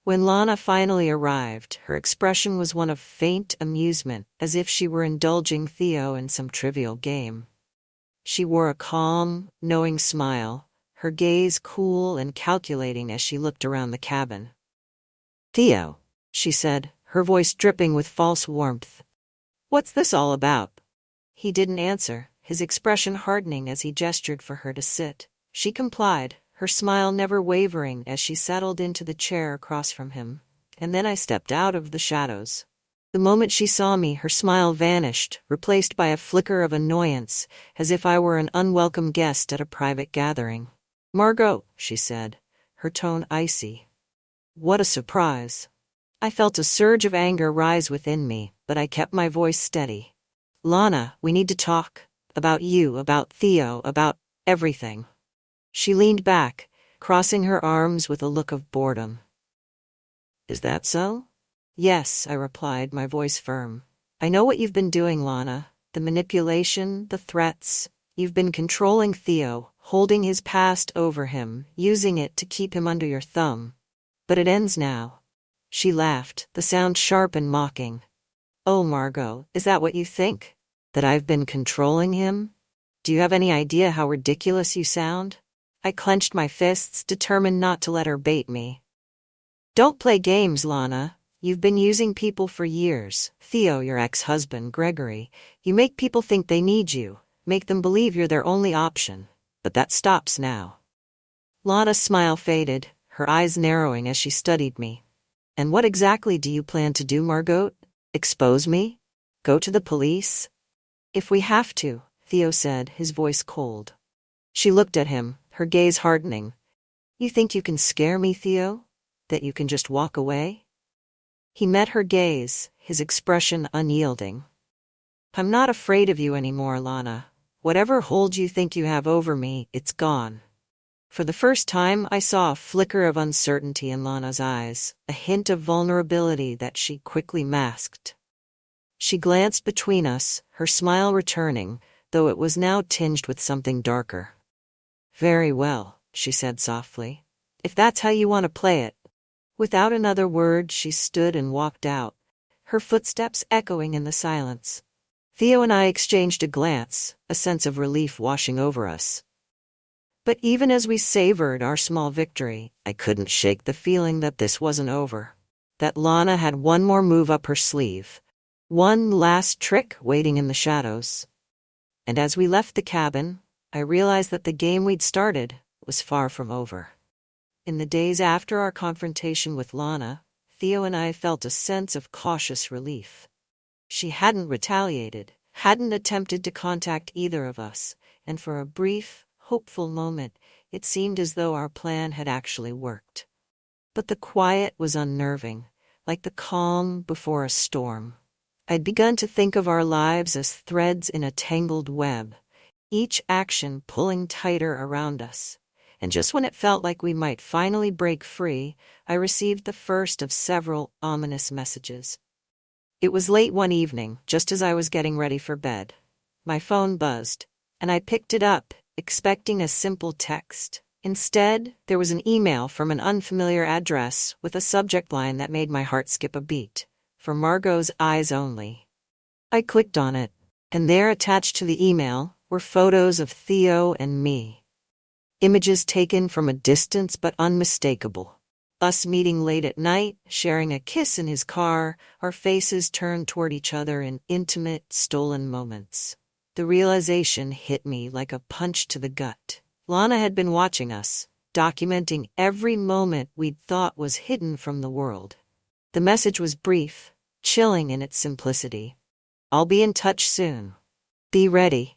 When Lana finally arrived, her expression was one of faint amusement, as if she were indulging Theo in some trivial game. She wore a calm, knowing smile, her gaze cool and calculating as she looked around the cabin. "Theo," she said, her voice dripping with false warmth, What's this all about? He didn't answer, his expression hardening as he gestured for her to sit. She complied, her smile never wavering as she settled into the chair across from him. And then I stepped out of the shadows. The moment she saw me, her smile vanished, replaced by a flicker of annoyance, as if I were an unwelcome guest at a private gathering. "Margot," she said, her tone icy. "What a surprise." I felt a surge of anger rise within me, but I kept my voice steady. "Lana, we need to talk. About you, about Theo, about everything." She leaned back, crossing her arms with a look of boredom. "Is that so?" "Yes," I replied, my voice firm. "I know what you've been doing, Lana. The manipulation, the threats. You've been controlling Theo, holding his past over him, using it to keep him under your thumb. But it ends now." She laughed, the sound sharp and mocking. "Oh, Margot, is that what you think? That I've been controlling him? Do you have any idea how ridiculous you sound?" I clenched my fists, determined not to let her bait me. "Don't play games, Lana. You've been using people for years. Theo, your ex-husband, Gregory. You make people think they need you, make them believe you're their only option. But that stops now." Lana's smile faded, her eyes narrowing as she studied me. "And what exactly do you plan to do, Margot? Expose me? Go to the police?" "If we have to," Theo said, his voice cold. She looked at him, her gaze hardening. "You think you can scare me, Theo? That you can just walk away?" He met her gaze, his expression unyielding. "I'm not afraid of you anymore, Lana. Whatever hold you think you have over me, it's gone." For the first time, I saw a flicker of uncertainty in Lana's eyes, a hint of vulnerability that she quickly masked. She glanced between us, her smile returning, though it was now tinged with something darker. "Very well," she said softly. "If that's how you want to play it." Without another word, she stood and walked out, her footsteps echoing in the silence. Theo and I exchanged a glance, a sense of relief washing over us. But even as we savored our small victory, I couldn't shake the feeling that this wasn't over. That Lana had one more move up her sleeve. One last trick waiting in the shadows. And as we left the cabin, I realized that the game we'd started was far from over. In the days after our confrontation with Lana, Theo and I felt a sense of cautious relief. She hadn't retaliated, hadn't attempted to contact either of us, and for a brief, hopeful moment, it seemed as though our plan had actually worked. But the quiet was unnerving, like the calm before a storm. I'd begun to think of our lives as threads in a tangled web, each action pulling tighter around us. And just when it felt like we might finally break free, I received the first of several ominous messages. It was late one evening, just as I was getting ready for bed. My phone buzzed, and I picked it up, expecting a simple text. Instead, there was an email from an unfamiliar address with a subject line that made my heart skip a beat. For Margot's eyes only. I clicked on it, and there attached to the email were photos of Theo and me. Images taken from a distance but unmistakable. Us meeting late at night, sharing a kiss in his car, our faces turned toward each other in intimate, stolen moments. The realization hit me like a punch to the gut. Lana had been watching us, documenting every moment we'd thought was hidden from the world. The message was brief, chilling in its simplicity. "I'll be in touch soon. Be ready."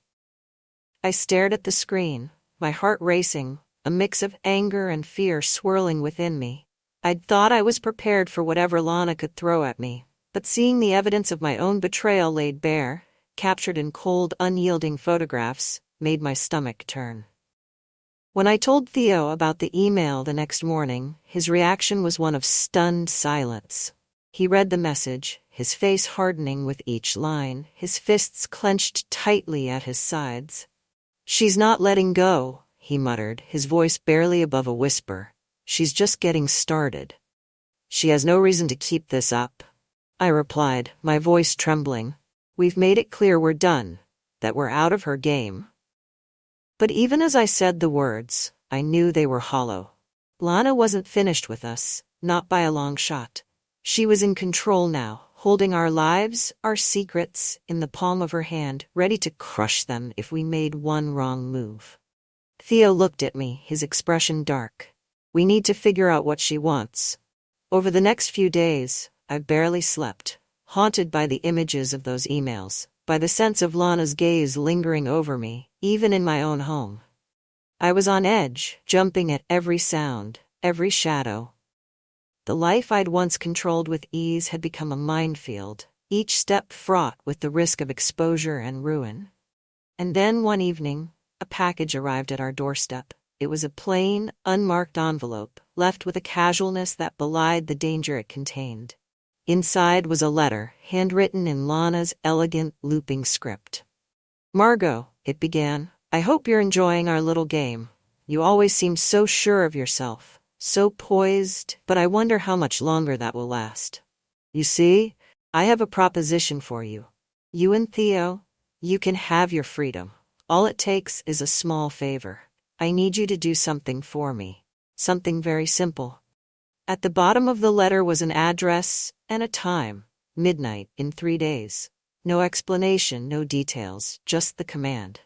I stared at the screen, my heart racing, a mix of anger and fear swirling within me. I'd thought I was prepared for whatever Lana could throw at me, but seeing the evidence of my own betrayal laid bare, captured in cold, unyielding photographs, made my stomach turn. When I told Theo about the email the next morning, his reaction was one of stunned silence. He read the message, his face hardening with each line, his fists clenched tightly at his sides. "She's not letting go," he muttered, his voice barely above a whisper. "She's just getting started. She has no reason to keep this up." I replied, my voice trembling. "We've made it clear we're done, that we're out of her game." But even as I said the words, I knew they were hollow. Lana wasn't finished with us, not by a long shot. She was in control now, holding our lives, our secrets, in the palm of her hand, ready to crush them if we made one wrong move. Theo looked at me, his expression dark. We need to figure out what she wants. Over the next few days, I barely slept, haunted by the images of those emails, by the sense of Lana's gaze lingering over me, even in my own home. I was on edge, jumping at every sound, every shadow. The life I'd once controlled with ease had become a minefield, each step fraught with the risk of exposure and ruin. And then one evening, a package arrived at our doorstep. It was a plain, unmarked envelope, left with a casualness that belied the danger it contained. Inside was a letter, handwritten in Lana's elegant, looping script. "Margot," it began, "I hope you're enjoying our little game. You always seem so sure of yourself, so poised, but I wonder how much longer that will last. You see, I have a proposition for you. You and Theo, you can have your freedom. All it takes is a small favor. I need you to do something for me. Something very simple." At the bottom of the letter was an address and a time, midnight in 3 days. No explanation, no details, just the command.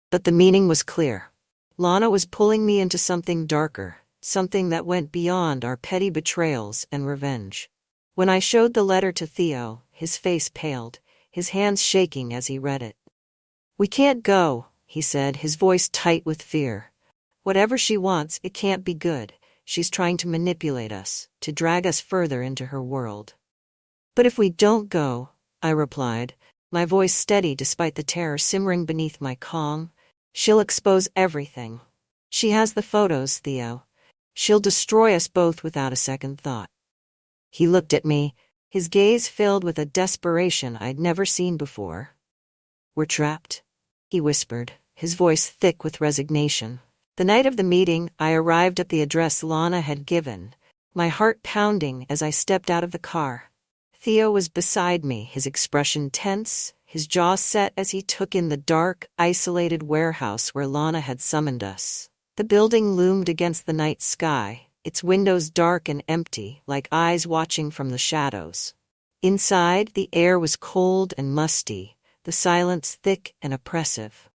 But the meaning was clear. Lana was pulling me into something darker, something that went beyond our petty betrayals and revenge. When I showed the letter to Theo, his face paled, his hands shaking as he read it. "We can't go," he said, his voice tight with fear. "Whatever she wants, it can't be good. She's trying to manipulate us, to drag us further into her world." "But if we don't go," I replied, my voice steady despite the terror simmering beneath my calm, "she'll expose everything. She has the photos, Theo. She'll destroy us both without a second thought." He looked at me, his gaze filled with a desperation I'd never seen before. "We're trapped," he whispered, his voice thick with resignation. The night of the meeting, I arrived at the address Lana had given, my heart pounding as I stepped out of the car. Theo was beside me, his expression tense, his jaw set as he took in the dark, isolated warehouse where Lana had summoned us. The building loomed against the night sky, its windows dark and empty, like eyes watching from the shadows. Inside, the air was cold and musty, the silence thick and oppressive.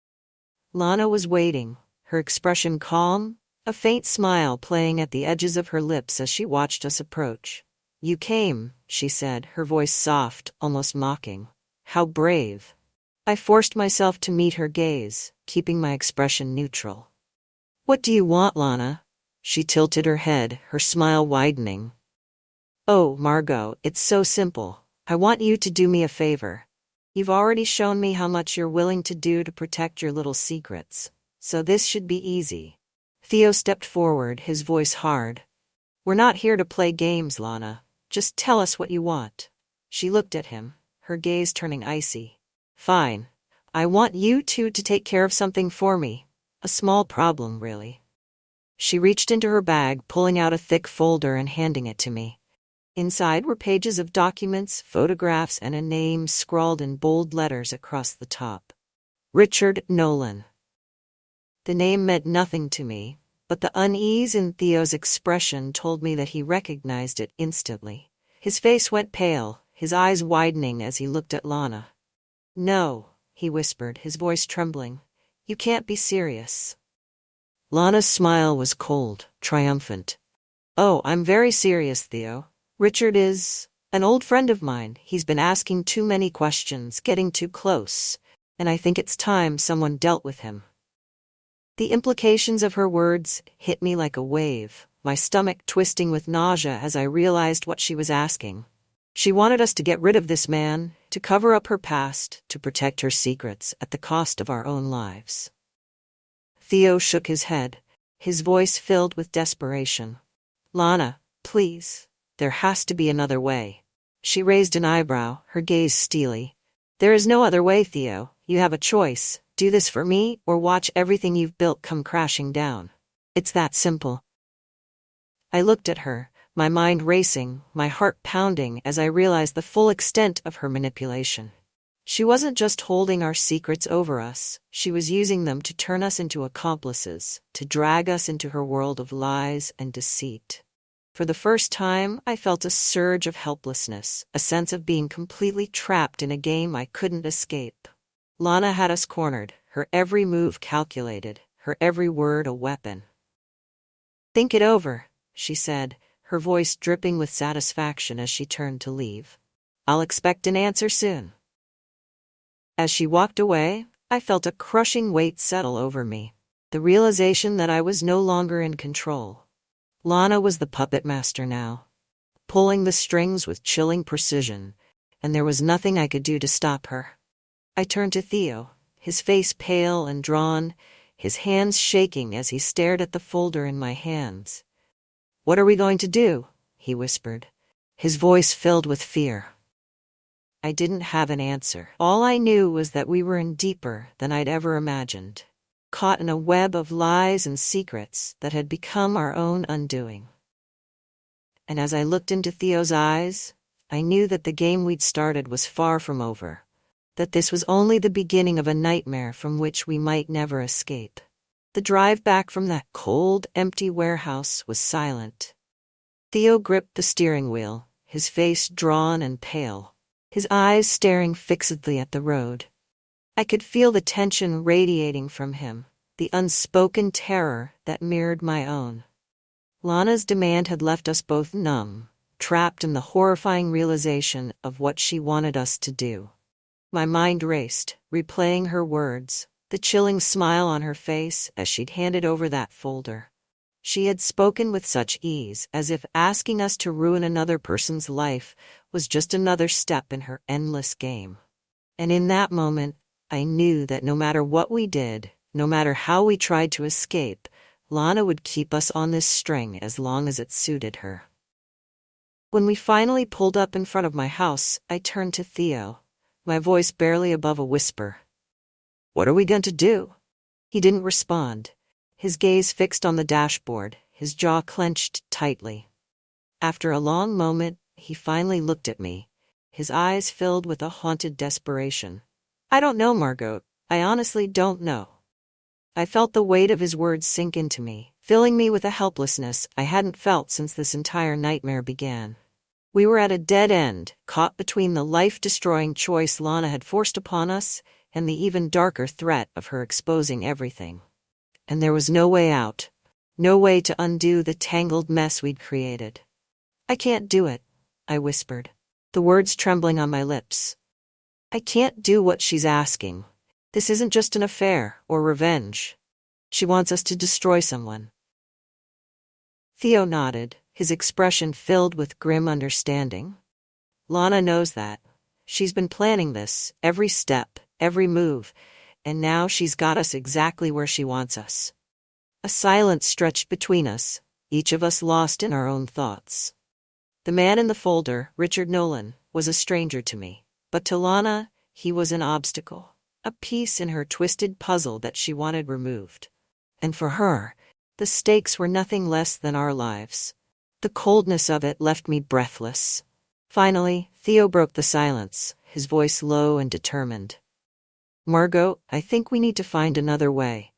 Lana was waiting, her expression calm, a faint smile playing at the edges of her lips as she watched us approach. "You came," she said, her voice soft, almost mocking. "How brave." I forced myself to meet her gaze, keeping my expression neutral. "What do you want, Lana?" She tilted her head, her smile widening. "Oh, Margot, it's so simple. I want you to do me a favor. You've already shown me how much you're willing to do to protect your little secrets. So this should be easy." Theo stepped forward, his voice hard. "We're not here to play games, Lana. Just tell us what you want." She looked at him, her gaze turning icy. "Fine. I want you two to take care of something for me. A small problem, really." She reached into her bag, pulling out a thick folder and handing it to me. Inside were pages of documents, photographs, and a name scrawled in bold letters across the top. Richard Nolan. The name meant nothing to me, but the unease in Theo's expression told me that he recognized it instantly. His face went pale, his eyes widening as he looked at Lana. "No," he whispered, his voice trembling. "You can't be serious." Lana's smile was cold, triumphant. "Oh, I'm very serious, Theo. Richard is an old friend of mine. He's been asking too many questions, getting too close, and I think it's time someone dealt with him." The implications of her words hit me like a wave, my stomach twisting with nausea as I realized what she was asking. She wanted us to get rid of this man, to cover up her past, to protect her secrets at the cost of our own lives. Theo shook his head, his voice filled with desperation. "Lana, please, there has to be another way." She raised an eyebrow, her gaze steely. "There is no other way, Theo. You have a choice. Do this for me, or watch everything you've built come crashing down. It's that simple." I looked at her, my mind racing, my heart pounding as I realized the full extent of her manipulation. She wasn't just holding our secrets over us, she was using them to turn us into accomplices, to drag us into her world of lies and deceit. For the first time, I felt a surge of helplessness, a sense of being completely trapped in a game I couldn't escape. Lana had us cornered, her every move calculated, her every word a weapon. "Think it over," she said, her voice dripping with satisfaction as she turned to leave. "I'll expect an answer soon." As she walked away, I felt a crushing weight settle over me, the realization that I was no longer in control. Lana was the puppet master now, pulling the strings with chilling precision, and there was nothing I could do to stop her. I turned to Theo, his face pale and drawn, his hands shaking as he stared at the folder in my hands. "What are we going to do?" he whispered, his voice filled with fear. I didn't have an answer. All I knew was that we were in deeper than I'd ever imagined, caught in a web of lies and secrets that had become our own undoing. And as I looked into Theo's eyes, I knew that the game we'd started was far from over, that this was only the beginning of a nightmare from which we might never escape. The drive back from that cold, empty warehouse was silent. Theo gripped the steering wheel, his face drawn and pale, his eyes staring fixedly at the road. I could feel the tension radiating from him, the unspoken terror that mirrored my own. Lana's demand had left us both numb, trapped in the horrifying realization of what she wanted us to do. My mind raced, replaying her words, the chilling smile on her face as she'd handed over that folder. She had spoken with such ease, as if asking us to ruin another person's life was just another step in her endless game. And in that moment, I knew that no matter what we did, no matter how we tried to escape, Lana would keep us on this string as long as it suited her. When we finally pulled up in front of my house, I turned to Theo, my voice barely above a whisper. "What are we going to do?" He didn't respond, his gaze fixed on the dashboard, his jaw clenched tightly. After a long moment, he finally looked at me, his eyes filled with a haunted desperation. "I don't know, Margot. I honestly don't know." I felt the weight of his words sink into me, filling me with a helplessness I hadn't felt since this entire nightmare began. We were at a dead end, caught between the life-destroying choice Lana had forced upon us and the even darker threat of her exposing everything. And there was no way out, no way to undo the tangled mess we'd created. "I can't do it," I whispered, the words trembling on my lips. "I can't do what she's asking. This isn't just an affair or revenge. She wants us to destroy someone." Theo nodded, his expression filled with grim understanding. "Lana knows that. She's been planning this, every step, every move, and now she's got us exactly where she wants us." A silence stretched between us, each of us lost in our own thoughts. The man in the folder, Richard Nolan, was a stranger to me, but to Lana, he was an obstacle, a piece in her twisted puzzle that she wanted removed. And for her, the stakes were nothing less than our lives. The coldness of it left me breathless. Finally, Theo broke the silence, his voice low and determined. "Margot, I think we need to find another way.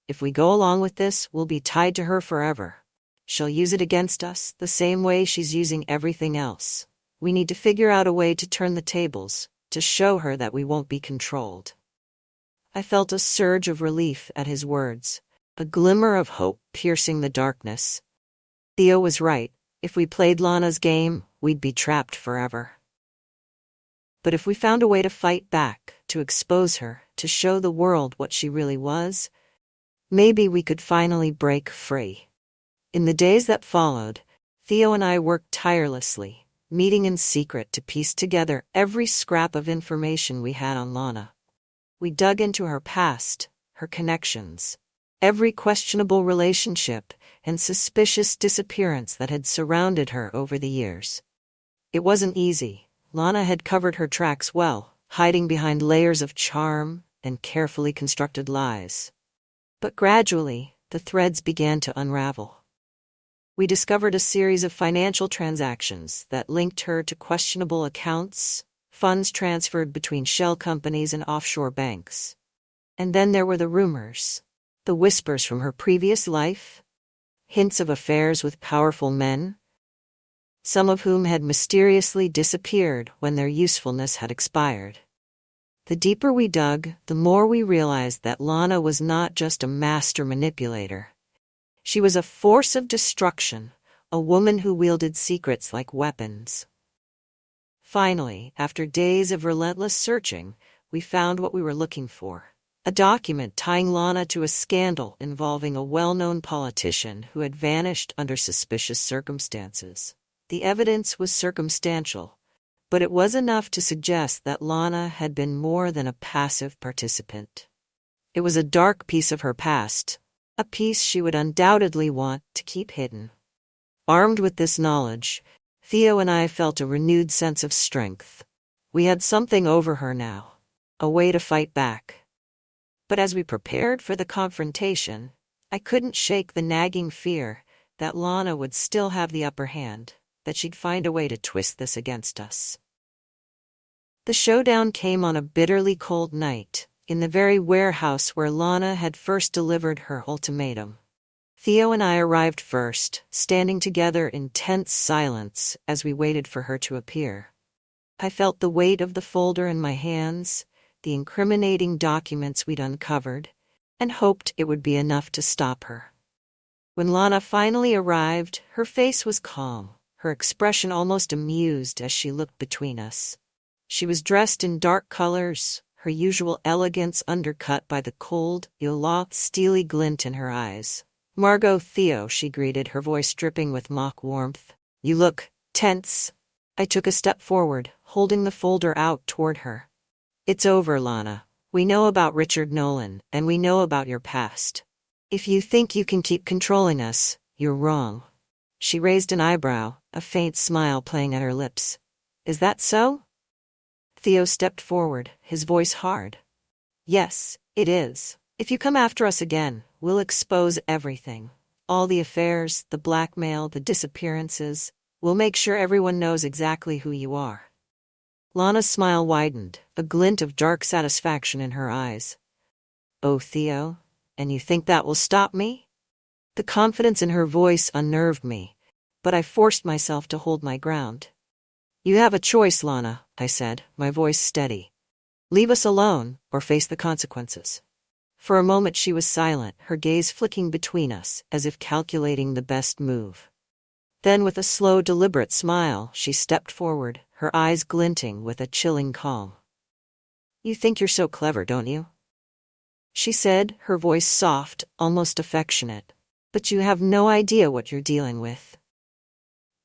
If we go along with this, we'll be tied to her forever. She'll use it against us, the same way she's using everything else. We need to figure out a way to turn the tables, to show her that we won't be controlled." I felt a surge of relief at his words, a glimmer of hope piercing the darkness. Theo was right. If we played Lana's game, we'd be trapped forever. But if we found a way to fight back, to expose her, to show the world what she really was, maybe we could finally break free. In the days that followed, Theo and I worked tirelessly, meeting in secret to piece together every scrap of information we had on Lana. We dug into her past, her connections, every questionable relationship and suspicious disappearance that had surrounded her over the years. It wasn't easy. Lana had covered her tracks well, hiding behind layers of charm and carefully constructed lies. But gradually, the threads began to unravel. We discovered a series of financial transactions that linked her to questionable accounts, funds transferred between shell companies and offshore banks. And then there were the rumors, the whispers from her previous life, hints of affairs with powerful men, some of whom had mysteriously disappeared when their usefulness had expired. The deeper we dug, the more we realized that Lana was not just a master manipulator. She was a force of destruction, a woman who wielded secrets like weapons. Finally, after days of relentless searching, we found what we were looking for. A document tying Lana to a scandal involving a well-known politician who had vanished under suspicious circumstances. The evidence was circumstantial, but it was enough to suggest that Lana had been more than a passive participant. It was a dark piece of her past, a piece she would undoubtedly want to keep hidden. Armed with this knowledge, Theo and I felt a renewed sense of strength. We had something over her now, a way to fight back. But as we prepared for the confrontation, I couldn't shake the nagging fear that Lana would still have the upper hand, that she'd find a way to twist this against us. The showdown came on a bitterly cold night, in the very warehouse where Lana had first delivered her ultimatum. Theo and I arrived first, standing together in tense silence as we waited for her to appear. I felt the weight of the folder in my hands, the incriminating documents we'd uncovered, and hoped it would be enough to stop her. When Lana finally arrived, her face was calm, her expression almost amused as she looked between us. She was dressed in dark colors, her usual elegance undercut by the cold, steely glint in her eyes. "Margot, Theo," she greeted, her voice dripping with mock warmth. "You look tense." I took a step forward, holding the folder out toward her. "It's over, Lana. We know about Richard Nolan, and we know about your past. If you think you can keep controlling us, you're wrong." She raised an eyebrow, a faint smile playing at her lips. "Is that so?" Theo stepped forward, his voice hard. "Yes, it is. If you come after us again, we'll expose everything. All the affairs, the blackmail, the disappearances. We'll make sure everyone knows exactly who you are." Lana's smile widened, a glint of dark satisfaction in her eyes. "Oh, Theo, and you think that will stop me?" The confidence in her voice unnerved me, but I forced myself to hold my ground. "You have a choice, Lana," I said, my voice steady. "Leave us alone, or face the consequences." For a moment she was silent, her gaze flicking between us, as if calculating the best move. Then with a slow, deliberate smile, she stepped forward, her eyes glinting with a chilling calm. "You think you're so clever, don't you?" she said, her voice soft, almost affectionate. "But you have no idea what you're dealing with."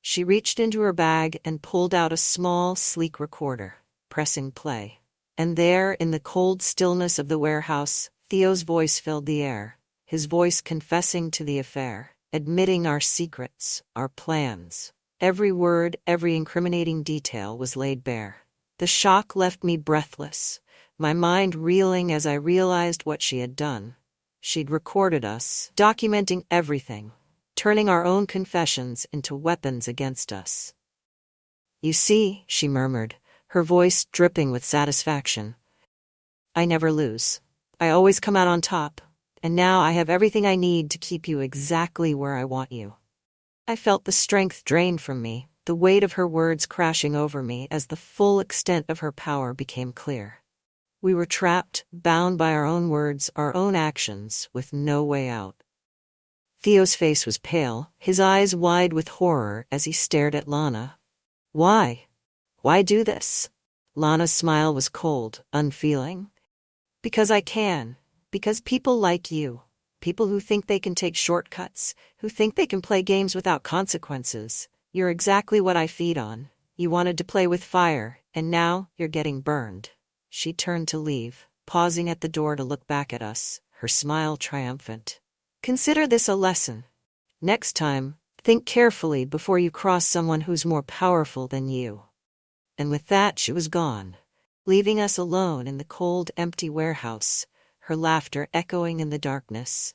She reached into her bag and pulled out a small, sleek recorder, pressing play. And there, in the cold stillness of the warehouse, Theo's voice filled the air, his voice confessing to the affair, admitting our secrets, our plans. Every word, every incriminating detail was laid bare. The shock left me breathless, my mind reeling as I realized what she had done. She'd recorded us, documenting everything, turning our own confessions into weapons against us. "You see," she murmured, her voice dripping with satisfaction, "I never lose. I always come out on top, and now I have everything I need to keep you exactly where I want you." I felt the strength drained from me, the weight of her words crashing over me as the full extent of her power became clear. We were trapped, bound by our own words, our own actions, with no way out. Theo's face was pale, his eyes wide with horror as he stared at Lana. "Why? Why do this?" Lana's smile was cold, unfeeling. "Because I can. Because people like you. People who think they can take shortcuts, who think they can play games without consequences. You're exactly what I feed on. You wanted to play with fire, and now you're getting burned." She turned to leave, pausing at the door to look back at us, her smile triumphant. "Consider this a lesson. Next time, think carefully before you cross someone who's more powerful than you." And with that she was gone, leaving us alone in the cold, empty warehouse, her laughter echoing in the darkness.